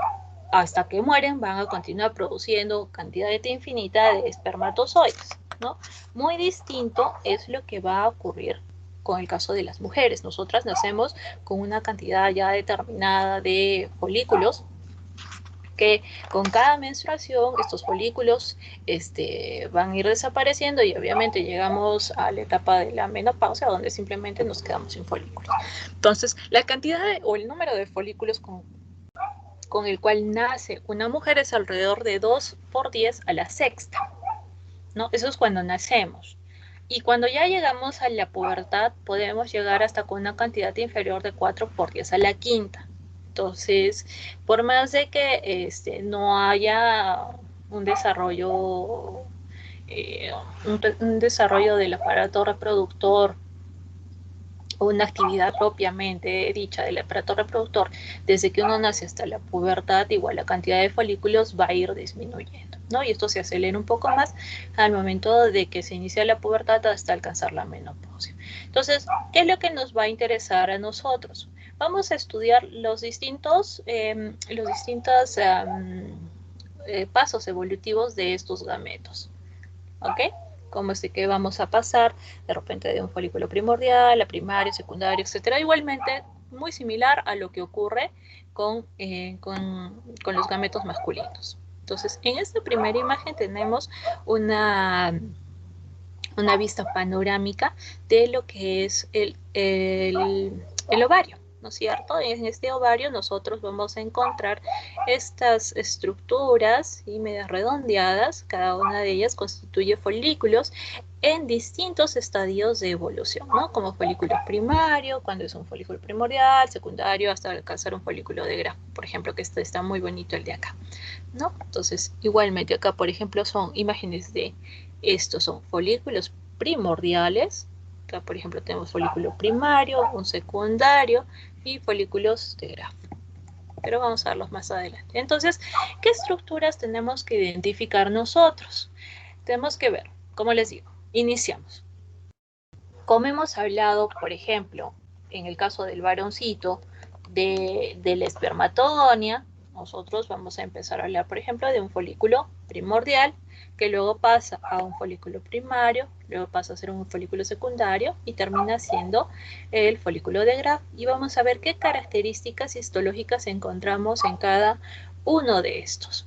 hasta que mueren van a continuar produciendo cantidad infinita de espermatozoides, ¿no? Muy distinto es lo que va a ocurrir con el caso de las mujeres. Nosotras nacemos con una cantidad ya determinada de folículos que con cada menstruación estos folículos van a ir desapareciendo y obviamente llegamos a la etapa de la menopausia donde simplemente nos quedamos sin folículos. Entonces, la cantidad o el número de folículos con el cual nace una mujer es alrededor de 2 por 10 a la sexta, ¿no? Eso es cuando nacemos. Y cuando ya llegamos a la pubertad, podemos llegar hasta con una cantidad inferior de 4 por 10 a la quinta. Entonces, por más de que no haya un desarrollo, eh, un desarrollo del aparato reproductor una actividad propiamente dicha del aparato reproductor, desde que uno nace hasta la pubertad, igual la cantidad de folículos va a ir disminuyendo, ¿no? Y esto se acelera un poco más al momento de que se inicia la pubertad hasta alcanzar la menopausia. Entonces, ¿qué es lo que nos va a interesar a nosotros? Vamos a estudiar los distintos pasos evolutivos de estos gametos, ¿ok? Como es de que vamos a pasar de repente de un folículo primordial a primario, secundario, etcétera. Igualmente, muy similar a lo que ocurre con los gametos masculinos. Entonces, en esta primera imagen tenemos una vista panorámica de lo que es el ovario, ¿no es cierto? En este ovario nosotros vamos a encontrar estas estructuras y medias redondeadas, cada una de ellas constituye folículos en distintos estadios de evolución, ¿no? Como folículo primario, cuando es un folículo primordial, secundario, hasta alcanzar un folículo de Graf, por ejemplo, que este está muy bonito el de acá, ¿no? Entonces, igualmente acá, por ejemplo, son imágenes de estos son folículos primordiales. Acá, por ejemplo, tenemos folículo primario, un secundario y folículos de Graf. Pero vamos a verlos más adelante. Entonces, ¿qué estructuras tenemos que identificar nosotros? Tenemos que ver, como les digo, iniciamos. Como hemos hablado, por ejemplo, en el caso del varoncito, de la espermatogonia, nosotros vamos a empezar a hablar, por ejemplo, de un folículo primordial, que luego pasa a un folículo primario, luego pasa a ser un folículo secundario y termina siendo el folículo de Graf. Y vamos a ver qué características histológicas encontramos en cada uno de estos.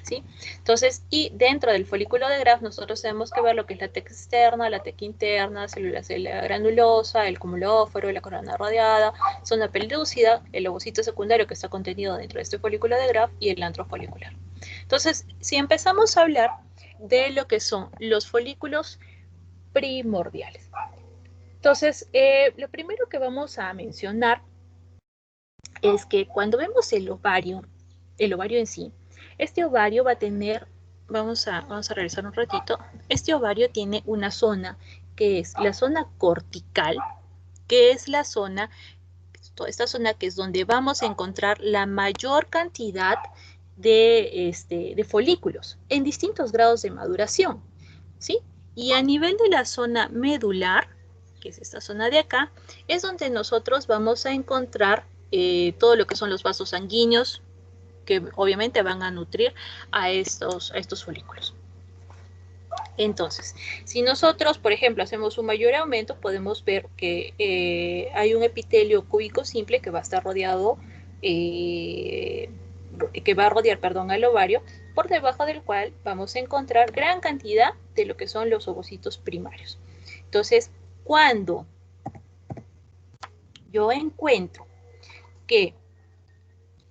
¿Sí? Entonces, y dentro del folículo de Graf nosotros tenemos que ver lo que es la teca externa, la teca interna, célula granulosa, el cumulóforo, la corona radiada, zona pelúcida, el ovocito secundario que está contenido dentro de este folículo de Graf y el antro folicular. Entonces, si empezamos a hablar de lo que son los folículos primordiales. Entonces, lo primero que vamos a mencionar es que cuando vemos el ovario en sí, este ovario va a tener, vamos a revisar un ratito, este ovario tiene una zona que es la zona cortical, que es la zona, toda esta zona que es donde vamos a encontrar la mayor cantidad de folículos en distintos grados de maduración, ¿sí? Y a nivel de la zona medular, que es esta zona de acá, es donde nosotros vamos a encontrar todo lo que son los vasos sanguíneos, que obviamente van a nutrir a estos folículos. Entonces, si nosotros, por ejemplo, hacemos un mayor aumento, podemos ver que hay un epitelio cúbico simple que va a estar rodeado, al ovario, por debajo del cual vamos a encontrar gran cantidad de lo que son los ovocitos primarios. Entonces, cuando yo encuentro que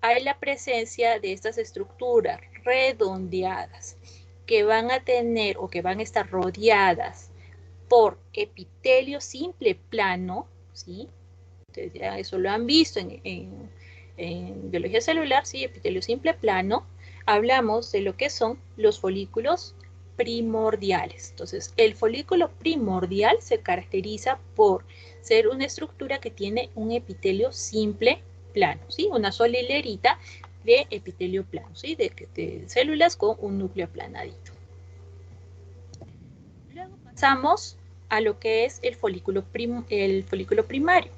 hay la presencia de estas estructuras redondeadas que van a tener o que van a estar rodeadas por epitelio simple plano, ¿sí? Ustedes ya eso lo han visto en biología celular, ¿sí? Epitelio simple plano. Hablamos de lo que son los folículos primordiales. Entonces, el folículo primordial se caracteriza por ser una estructura que tiene un epitelio simple plano, ¿sí? Una sola hilerita de epitelio plano, ¿sí? De células con un núcleo aplanadito. Luego pasamos a lo que es el folículo primario.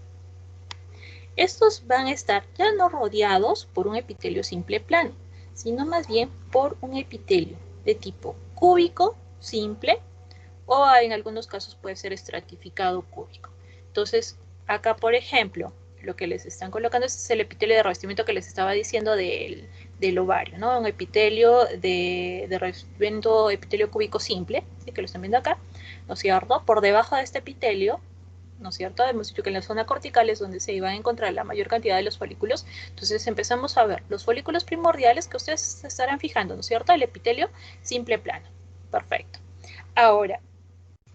Estos van a estar ya no rodeados por un epitelio simple plano, sino más bien por un epitelio de tipo cúbico simple o en algunos casos puede ser estratificado cúbico. Entonces, acá por ejemplo, lo que les están colocando es el epitelio de revestimiento que les estaba diciendo del ovario, ¿no? Un epitelio de revestimiento, epitelio cúbico simple, ¿sí? Que lo están viendo acá, ¿no es cierto? Por debajo de este epitelio, ¿no es cierto? Hemos dicho que en la zona cortical es donde se iban a encontrar la mayor cantidad de los folículos. Entonces empezamos a ver los folículos primordiales que ustedes se estarán fijando, ¿no es cierto? El epitelio simple plano. Perfecto. Ahora,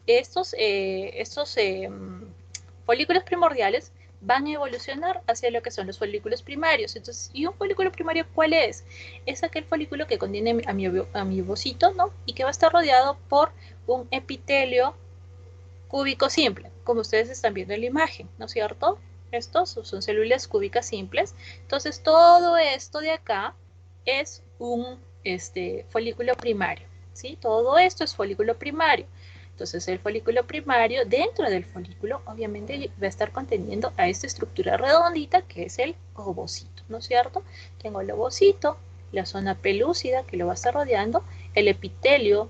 estos folículos primordiales van a evolucionar hacia lo que son los folículos primarios. Entonces, ¿y un folículo primario cuál es? Es aquel folículo que contiene a mi ovocito, ¿no? Y que va a estar rodeado por un epitelio cúbico simple, como ustedes están viendo en la imagen, ¿no es cierto? Estos son células cúbicas simples. Entonces, todo esto de acá es un folículo primario, ¿sí? Todo esto es folículo primario. Entonces, el folículo primario, dentro del folículo, obviamente va a estar conteniendo a esta estructura redondita que es el ovocito, ¿no es cierto? Tengo el ovocito, la zona pelúcida que lo va a estar rodeando, el epitelio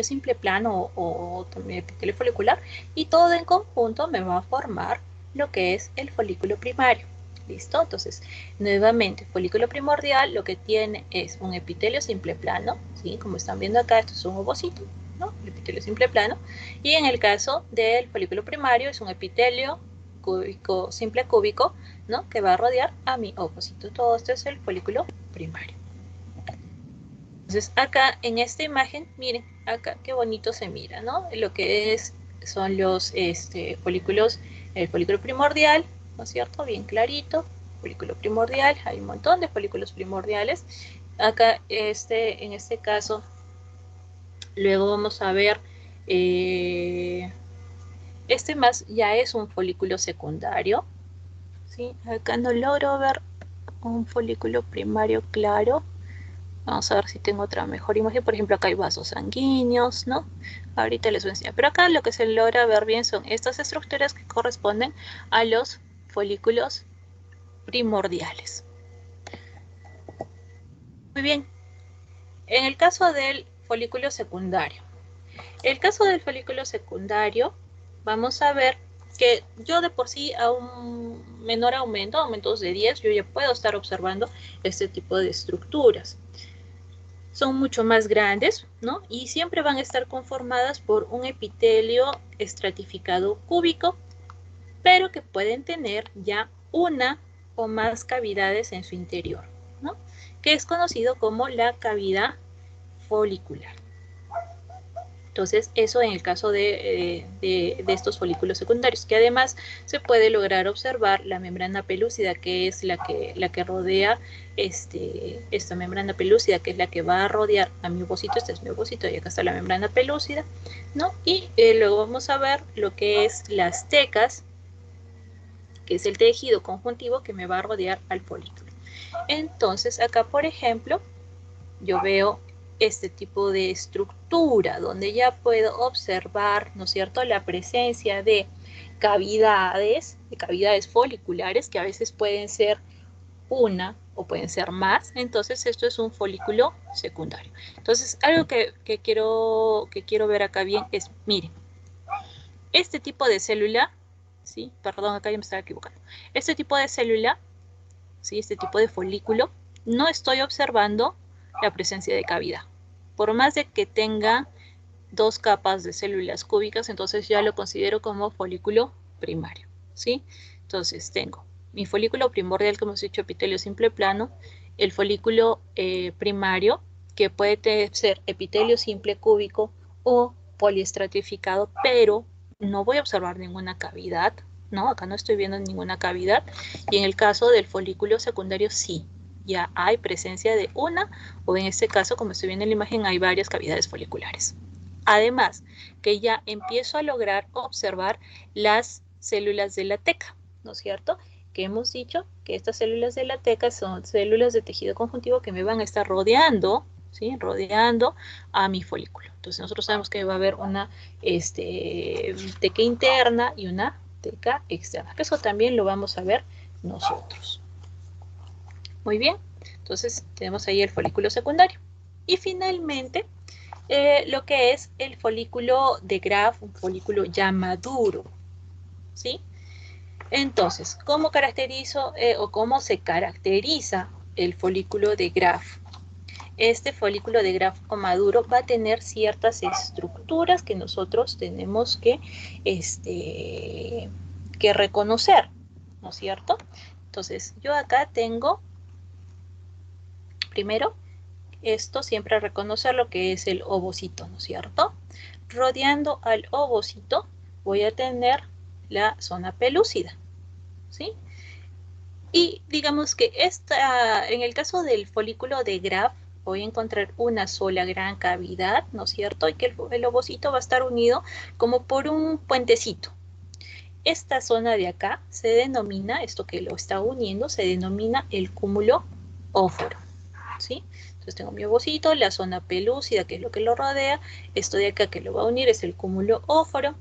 simple plano o también epitelio folicular, y todo en conjunto me va a formar lo que es el folículo primario. ¿Listo? Entonces, nuevamente, folículo primordial lo que tiene es un epitelio simple plano, ¿sí? Como están viendo acá, esto es un ovocito, ¿no? El epitelio simple plano. Y en el caso del folículo primario es un epitelio cúbico, simple cúbico, ¿no? Que va a rodear a mi ovocito. Todo esto es el folículo primario. Entonces acá en esta imagen, miren, acá qué bonito se mira, ¿no? Lo que son los folículos, el folículo primordial, ¿no es cierto? Bien clarito, folículo primordial, hay un montón de folículos primordiales. Acá, en este caso, luego vamos a ver, más ya es un folículo secundario, ¿sí? Acá no logro ver un folículo primario claro. Vamos a ver si tengo otra mejor imagen. Por ejemplo, acá hay vasos sanguíneos, ¿no? Ahorita les voy a enseñar. Pero acá lo que se logra ver bien son estas estructuras que corresponden a los folículos primordiales. Muy bien. En el caso del folículo secundario. El caso del folículo secundario, vamos a ver que yo de por sí a un menor aumento, aumentos de 10, yo ya puedo estar observando este tipo de estructuras. Son mucho más grandes, ¿no? Y siempre van a estar conformadas por un epitelio estratificado cúbico, pero que pueden tener ya una o más cavidades en su interior, ¿no? Que es conocido como la cavidad folicular. Entonces, eso en el caso de estos folículos secundarios, que además se puede lograr observar la membrana pelúcida, que es la que rodea esta membrana pelúcida, que es la que va a rodear a mi ovocito. Este es mi ovocito y acá está la membrana pelúcida, ¿no? Y luego vamos a ver lo que es las tecas, que es el tejido conjuntivo que me va a rodear al folículo. Entonces, acá, por ejemplo, yo veo este tipo de estructura donde ya puedo observar, ¿no es cierto?, la presencia de cavidades foliculares que a veces pueden ser una o pueden ser más. Entonces esto es un folículo secundario. Entonces algo que quiero ver acá bien es, miren, este tipo de célula, ¿sí? Perdón, acá ya me estaba equivocando. Este tipo de célula, ¿sí? Este tipo de folículo, no estoy observando la presencia de cavidad. Por más de que tenga dos capas de células cúbicas, entonces ya lo considero como folículo primario, ¿sí? Entonces tengo mi folículo primordial, como hemos dicho, epitelio simple plano, el folículo primario, que puede ser epitelio simple cúbico o poliestratificado, pero no voy a observar ninguna cavidad, ¿no? Acá no estoy viendo ninguna cavidad. Y en el caso del folículo secundario, sí, ya hay presencia de una, o en este caso, como estoy viendo en la imagen, hay varias cavidades foliculares. Además, que ya empiezo a lograr observar las células de la teca, ¿no es cierto? Que hemos dicho que estas células de la teca son células de tejido conjuntivo que me van a estar rodeando, ¿sí? Rodeando a mi folículo. Entonces nosotros sabemos que va a haber una teca interna y una teca externa, que eso también lo vamos a ver nosotros. Muy bien, entonces tenemos ahí el folículo secundario. Y finalmente, lo que es el folículo de Graf, un folículo ya maduro, ¿sí? Entonces, ¿cómo caracterizo o cómo se caracteriza el folículo de Graf? Este folículo de Graf maduro va a tener ciertas estructuras que nosotros tenemos que reconocer, ¿no es cierto? Entonces, yo acá tengo, primero, esto siempre reconocer lo que es el ovocito, ¿no es cierto? Rodeando al ovocito voy a tener la zona pelúcida, ¿sí? Y digamos que en el caso del folículo de Graf, voy a encontrar una sola gran cavidad, ¿no es cierto? Y que el ovocito va a estar unido como por un puentecito. Esta zona de acá se denomina, esto que lo está uniendo, se denomina el cúmulo óforo, ¿sí? Entonces tengo mi ovocito, la zona pelúcida, que es lo que lo rodea, esto de acá que lo va a unir es el cúmulo óforo.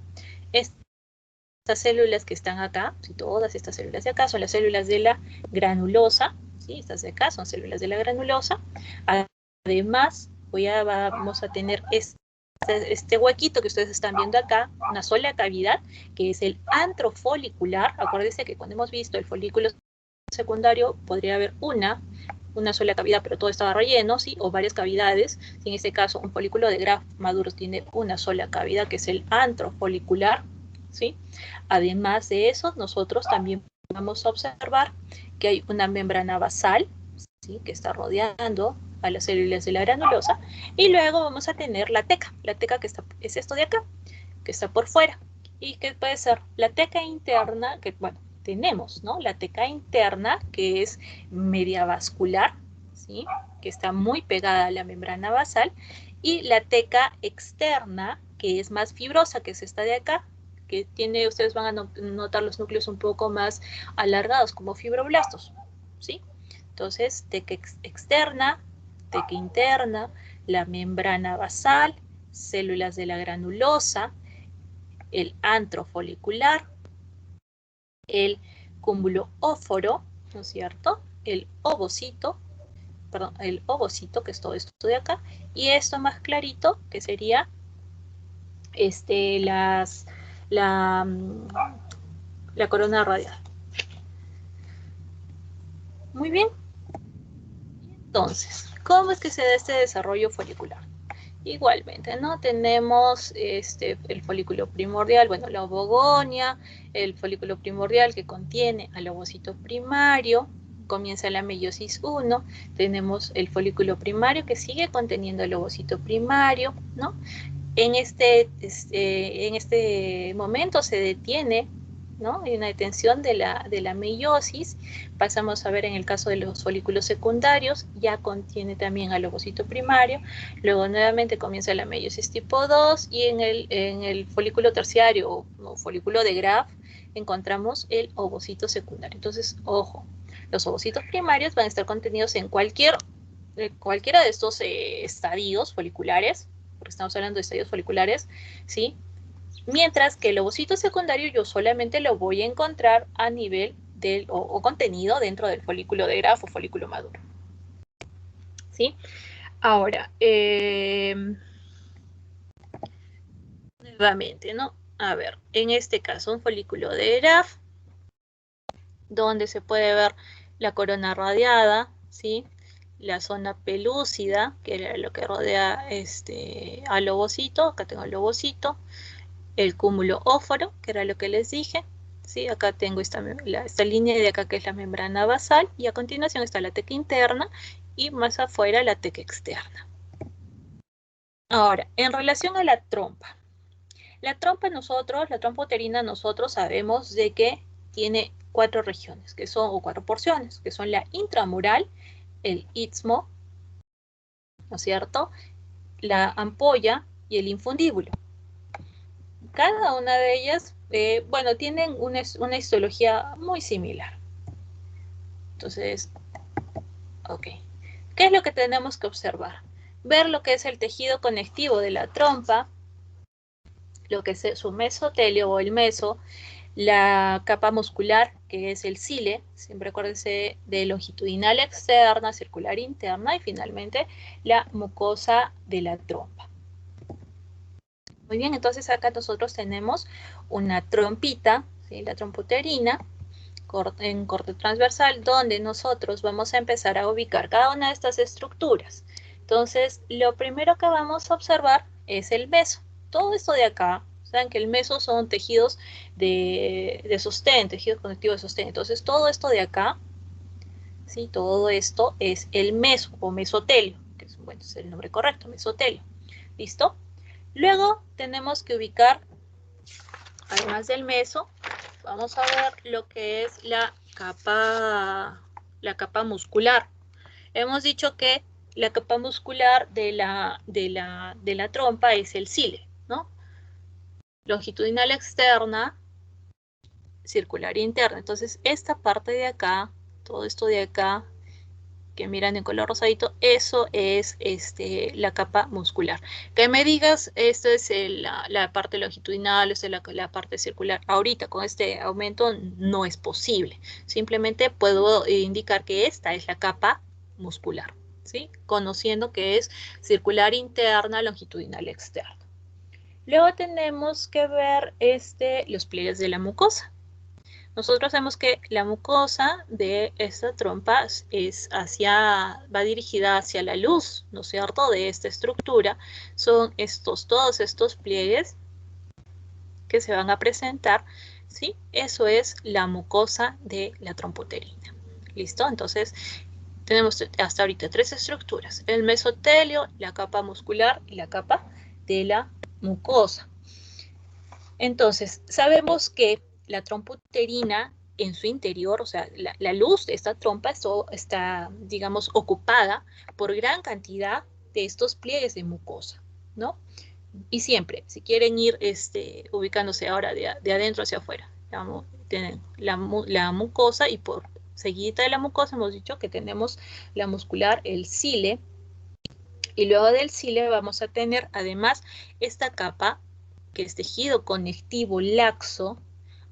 Estas células que están acá, ¿sí? Todas estas células de acá son las células de la granulosa, ¿sí? Estas de acá son células de la granulosa. Además, vamos a tener este huequito que ustedes están viendo acá, una sola cavidad, que es el antrofolicular. Acuérdense que cuando hemos visto el folículo secundario, podría haber una sola cavidad, pero todo estaba relleno, ¿sí? O varias cavidades. En este caso, un folículo de Graf maduro tiene una sola cavidad, que es el antrofolicular, ¿sí? Además de eso, nosotros también vamos a observar que hay una membrana basal, ¿sí? Que está rodeando a las células de la granulosa, y luego vamos a tener la teca que es esto de acá, que está por fuera, y que puede ser la teca interna, que bueno, tenemos, ¿no? La teca interna, que es media vascular, ¿sí? Que está muy pegada a la membrana basal, y la teca externa, que es más fibrosa, que es esta de acá, que tiene, ustedes van a notar los núcleos un poco más alargados, como fibroblastos, ¿sí? Entonces, teca externa, teca interna, la membrana basal, células de la granulosa, el antrofolicular, el cúmulo óforo, ¿no es cierto? El ovocito, que es todo esto de acá, y esto más clarito, que sería la corona radial. Muy bien. Entonces, ¿cómo es que se da este desarrollo folicular? Igualmente, ¿no? Tenemos el folículo primordial, bueno, la ovogonia, el folículo primordial que contiene al ovocito primario, comienza la meiosis 1, tenemos el folículo primario que sigue conteniendo el ovocito primario, ¿no? En este momento se detiene, ¿no? Hay una detención de la meiosis. Pasamos a ver en el caso de los folículos secundarios, ya contiene también al ovocito primario, luego nuevamente comienza la meiosis tipo 2 y en el folículo terciario o folículo de Graf encontramos el ovocito secundario. Entonces, ojo, los ovocitos primarios van a estar contenidos en cualquiera de estos estadios foliculares, porque estamos hablando de estadios foliculares, ¿sí? Mientras que el ovocito secundario yo solamente lo voy a encontrar a nivel o contenido dentro del folículo de Graf o folículo maduro, ¿sí? Ahora, nuevamente, ¿no? A ver, en este caso un folículo de Graf, donde se puede ver la corona radiada, ¿sí? La zona pelúcida, que era lo que rodea al ovocito, acá tengo el ovocito, el cúmulo óforo, que era lo que les dije, ¿sí? Acá tengo esta línea de acá que es la membrana basal, y a continuación está la teca interna, y más afuera la teca externa, Ahora, en relación a la trompa. La trompa uterina, nosotros sabemos de que tiene 4 regiones, que son, o 4 porciones, que son la intramural, el istmo, ¿no es cierto?, la ampolla y el infundíbulo. Cada una de ellas, bueno, tienen una histología muy similar. Entonces, ok. ¿Qué es lo que tenemos que observar? Ver lo que es el tejido conectivo de la trompa, lo que es su mesotelio o el meso, la capa muscular, que es el cile, siempre acuérdense de longitudinal externa, circular interna, y finalmente la mucosa de la trompa. Muy bien, entonces acá nosotros tenemos una trompita, ¿sí?, la trompa uterina, en corte transversal, donde nosotros vamos a empezar a ubicar cada una de estas estructuras. Entonces, lo primero que vamos a observar es el meso. Todo esto de acá, saben que el meso son tejidos de sostén, tejidos conectivos de sostén. Entonces, todo esto de acá, ¿sí?, todo esto es el meso o mesotelio, que es, bueno, es el nombre correcto, mesotelio. ¿Listo? Luego tenemos que ubicar, además del meso, vamos a ver lo que es la capa muscular. Hemos dicho que la capa muscular de la trompa es el cile, ¿no? Longitudinal externa, circular interna. Entonces, esta parte de acá, todo esto de acá, que miran en color rosadito, eso es la capa muscular. Que me digas, esto es la parte longitudinal, esto es la parte circular. Ahorita con este aumento no es posible. Simplemente puedo indicar que esta es la capa muscular, ¿sí?, conociendo que es circular interna, longitudinal externa. Luego tenemos que ver los pliegues de la mucosa. Nosotros sabemos que la mucosa de esta trompa va dirigida hacia la luz, ¿no es cierto?, de esta estructura. Son todos estos pliegues que se van a presentar, ¿sí? Eso es la mucosa de la trompa uterina. ¿Listo? Entonces, tenemos hasta ahorita 3 estructuras: el mesotelio, la capa muscular y la capa de la mucosa. Entonces, sabemos que la trompa uterina en su interior, o sea, la luz de esta trompa está, digamos, ocupada por gran cantidad de estos pliegues de mucosa, ¿no? Y siempre, si quieren ir ubicándose ahora de adentro hacia afuera, tienen la mucosa, y por seguida de la mucosa hemos dicho que tenemos la muscular, el cile, y luego del cile vamos a tener además esta capa, que es tejido conectivo laxo,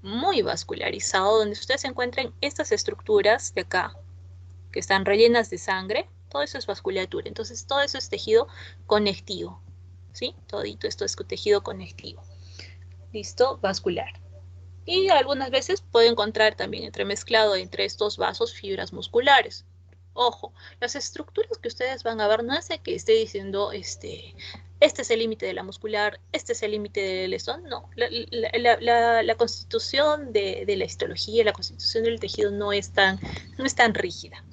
muy vascularizado, donde ustedes encuentran estas estructuras de acá, que están rellenas de sangre. Todo eso es vasculatura. Entonces, todo eso es tejido conectivo, ¿sí? Todito esto es tejido conectivo. ¿Listo? Vascular. Y algunas veces puede encontrar también entremezclado entre estos vasos fibras musculares. Ojo, las estructuras que ustedes van a ver no es de que esté diciendo este es el límite de la muscular, este es el límite del lesón. No, la constitución de la histología, la constitución del tejido no es tan rígida.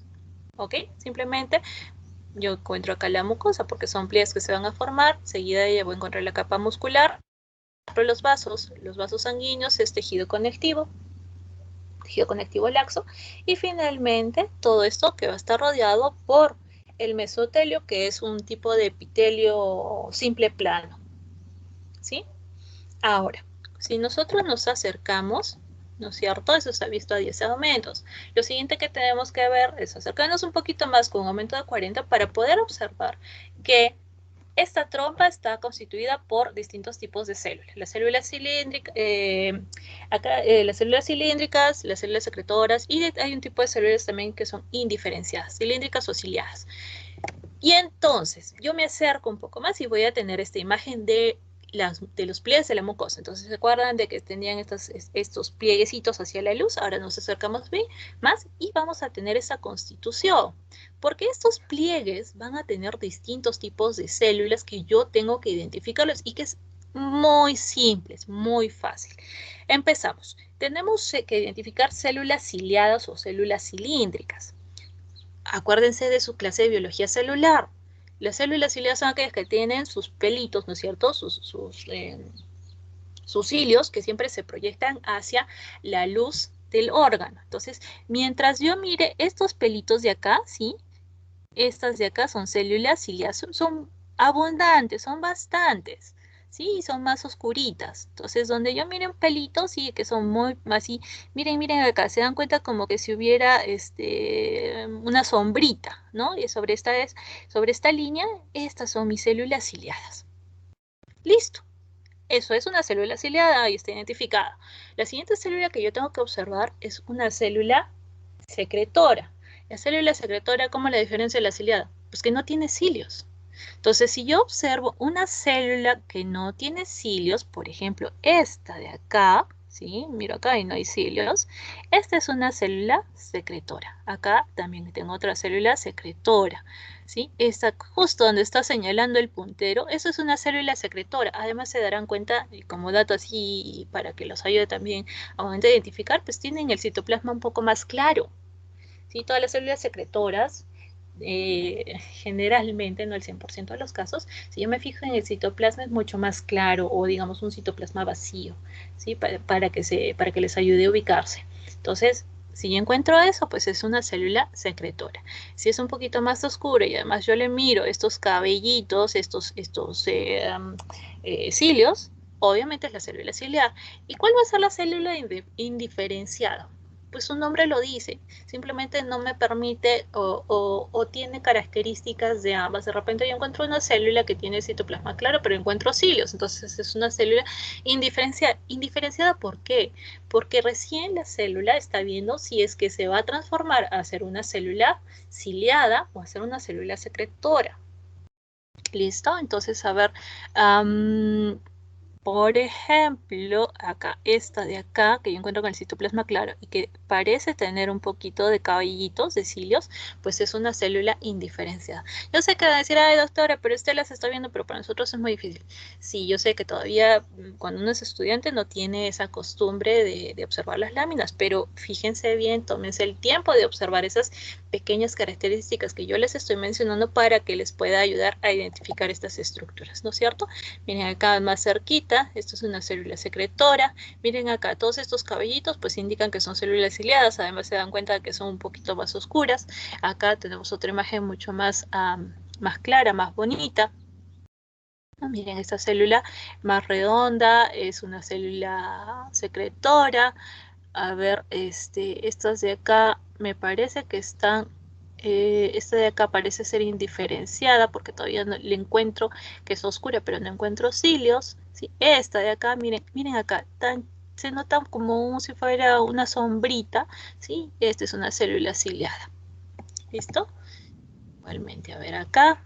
¿Ok? Simplemente yo encuentro acá la mucosa porque son pliegues que se van a formar, seguida de ella voy a encontrar la capa muscular. Pero los vasos sanguíneos es tejido conectivo laxo, y finalmente todo esto que va a estar rodeado por el mesotelio, que es un tipo de epitelio simple plano, ¿sí? Ahora, si nosotros nos acercamos, ¿no es cierto? Eso se ha visto a 10 aumentos. Lo siguiente que tenemos que ver es acercarnos un poquito más con un aumento de 40 para poder observar que esta trompa está constituida por distintos tipos de células. Las células cilíndricas, las células cilíndricas, las células secretoras, y hay un tipo de células también que son indiferenciadas, cilíndricas o ciliadas. Y entonces, yo me acerco un poco más y voy a tener esta imagen de los pliegues de la mucosa. Entonces, ¿se acuerdan de que tenían estos plieguecitos hacia la luz? Ahora nos acercamos más y vamos a tener esa constitución. Porque estos pliegues van a tener distintos tipos de células que yo tengo que identificarlos, y que es muy simple, es muy fácil. Empezamos. Tenemos que identificar células ciliadas o células cilíndricas. Acuérdense de su clase de biología celular. Las células ciliadas son aquellas que tienen sus pelitos, ¿no es cierto? Sus cilios que siempre se proyectan hacia la luz del órgano. Entonces, mientras yo mire estos pelitos de acá, ¿sí? Estas de acá son células ciliadas, son abundantes, son bastantes, ¿sí? Son más oscuritas. Entonces, donde yo mire un pelito, sí, que son muy así, miren acá, se dan cuenta como que si hubiera una sombrita, ¿no? Y sobre esta línea, estas son mis células ciliadas. Listo. Eso es una célula ciliada y está identificada. La siguiente célula que yo tengo que observar es una célula secretora. La célula secretora, ¿cómo la diferencia de la ciliada? Pues que no tiene cilios. Entonces, si yo observo una célula que no tiene cilios, por ejemplo, esta de acá, ¿sí? Miro acá y no hay cilios. Esta es una célula secretora. Acá también tengo otra célula secretora, ¿sí? Esta, justo donde está señalando el puntero, eso es una célula secretora. Además, se darán cuenta, y como dato así, para que los ayude también a momento de identificar, pues tienen el citoplasma un poco más claro, ¿sí? Todas las células secretoras, generalmente, no el 100% de los casos, si yo me fijo en el citoplasma es mucho más claro, o digamos un citoplasma vacío, ¿sí? Para que les ayude a ubicarse. Entonces, si yo encuentro eso, pues es una célula secretora. Si es un poquito más oscuro y además yo le miro estos cabellitos, estos cilios, obviamente es la célula ciliar. ¿Y cuál va a ser la célula indiferenciada? Pues su nombre lo dice, simplemente no me permite o tiene características de ambas. De repente yo encuentro una célula que tiene citoplasma claro, pero encuentro cilios, entonces es una célula indiferenciada. ¿Indiferenciada por qué? Porque recién la célula está viendo si es que se va a transformar a ser una célula ciliada o a ser una célula secretora. ¿Listo? Entonces, a ver, por ejemplo, acá, esta de acá, que yo encuentro con el citoplasma claro y que parece tener un poquito de cabellitos, de cilios, pues es una célula indiferenciada. Yo sé que va a decir, ay doctora, pero usted las está viendo, pero para nosotros es muy difícil. Sí, yo sé que todavía cuando uno es estudiante no tiene esa costumbre de observar las láminas, pero fíjense bien, tómense el tiempo de observar esas pequeñas características que yo les estoy mencionando para que les pueda ayudar a identificar estas estructuras, ¿no es cierto? Miren acá más cerquita, esto es una célula secretora. Miren acá, todos estos cabellitos pues indican que son células ciliadas, además se dan cuenta que son un poquito más oscuras. Acá tenemos otra imagen mucho más, más clara, más bonita. Miren, esta célula más redonda es una célula secretora. A ver, estas de acá me parece que están, esta de acá parece ser indiferenciada porque todavía no le encuentro que es oscura, pero no encuentro cilios. ¿Sí? Esta de acá, miren acá, se nota como si fuera una sombrita, ¿sí? Esta es una célula ciliada. ¿Listo? Igualmente, a ver acá.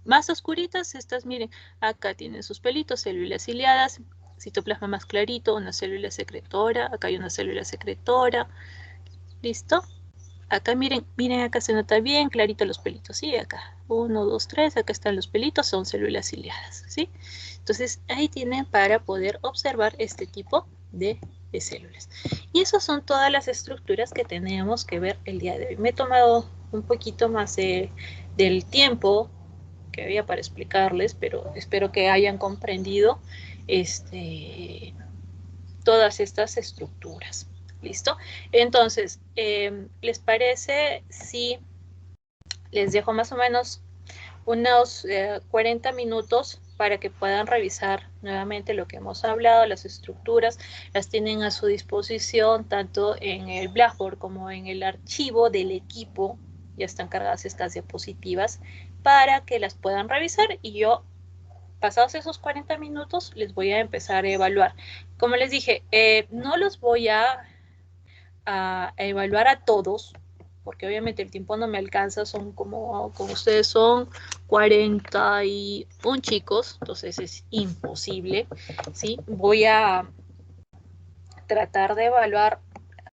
Más oscuritas, estas, miren, acá tienen sus pelitos, células ciliadas, citoplasma más clarito, una célula secretora, acá hay una célula secretora, ¿listo? Acá miren, acá se nota bien clarito los pelitos, ¿sí? Acá, 1, 2, 3, acá están los pelitos, son células ciliadas, ¿sí? Entonces, ahí tienen para poder observar este tipo de células. Y esas son todas las estructuras que tenemos que ver el día de hoy. Me he tomado un poquito más del tiempo que había para explicarles, pero espero que hayan comprendido todas estas estructuras. ¿Listo? Entonces, ¿les parece si les dejo más o menos unos 40 minutos para que puedan revisar nuevamente lo que hemos hablado, las estructuras, las tienen a su disposición tanto en el Blackboard como en el archivo del equipo, ya están cargadas estas diapositivas para que las puedan revisar y yo, pasados esos 40 minutos, les voy a empezar a evaluar. Como les dije, no los voy a evaluar a todos, porque obviamente el tiempo no me alcanza, son como ustedes son 41 chicos, entonces es imposible, ¿sí? Voy a tratar de evaluar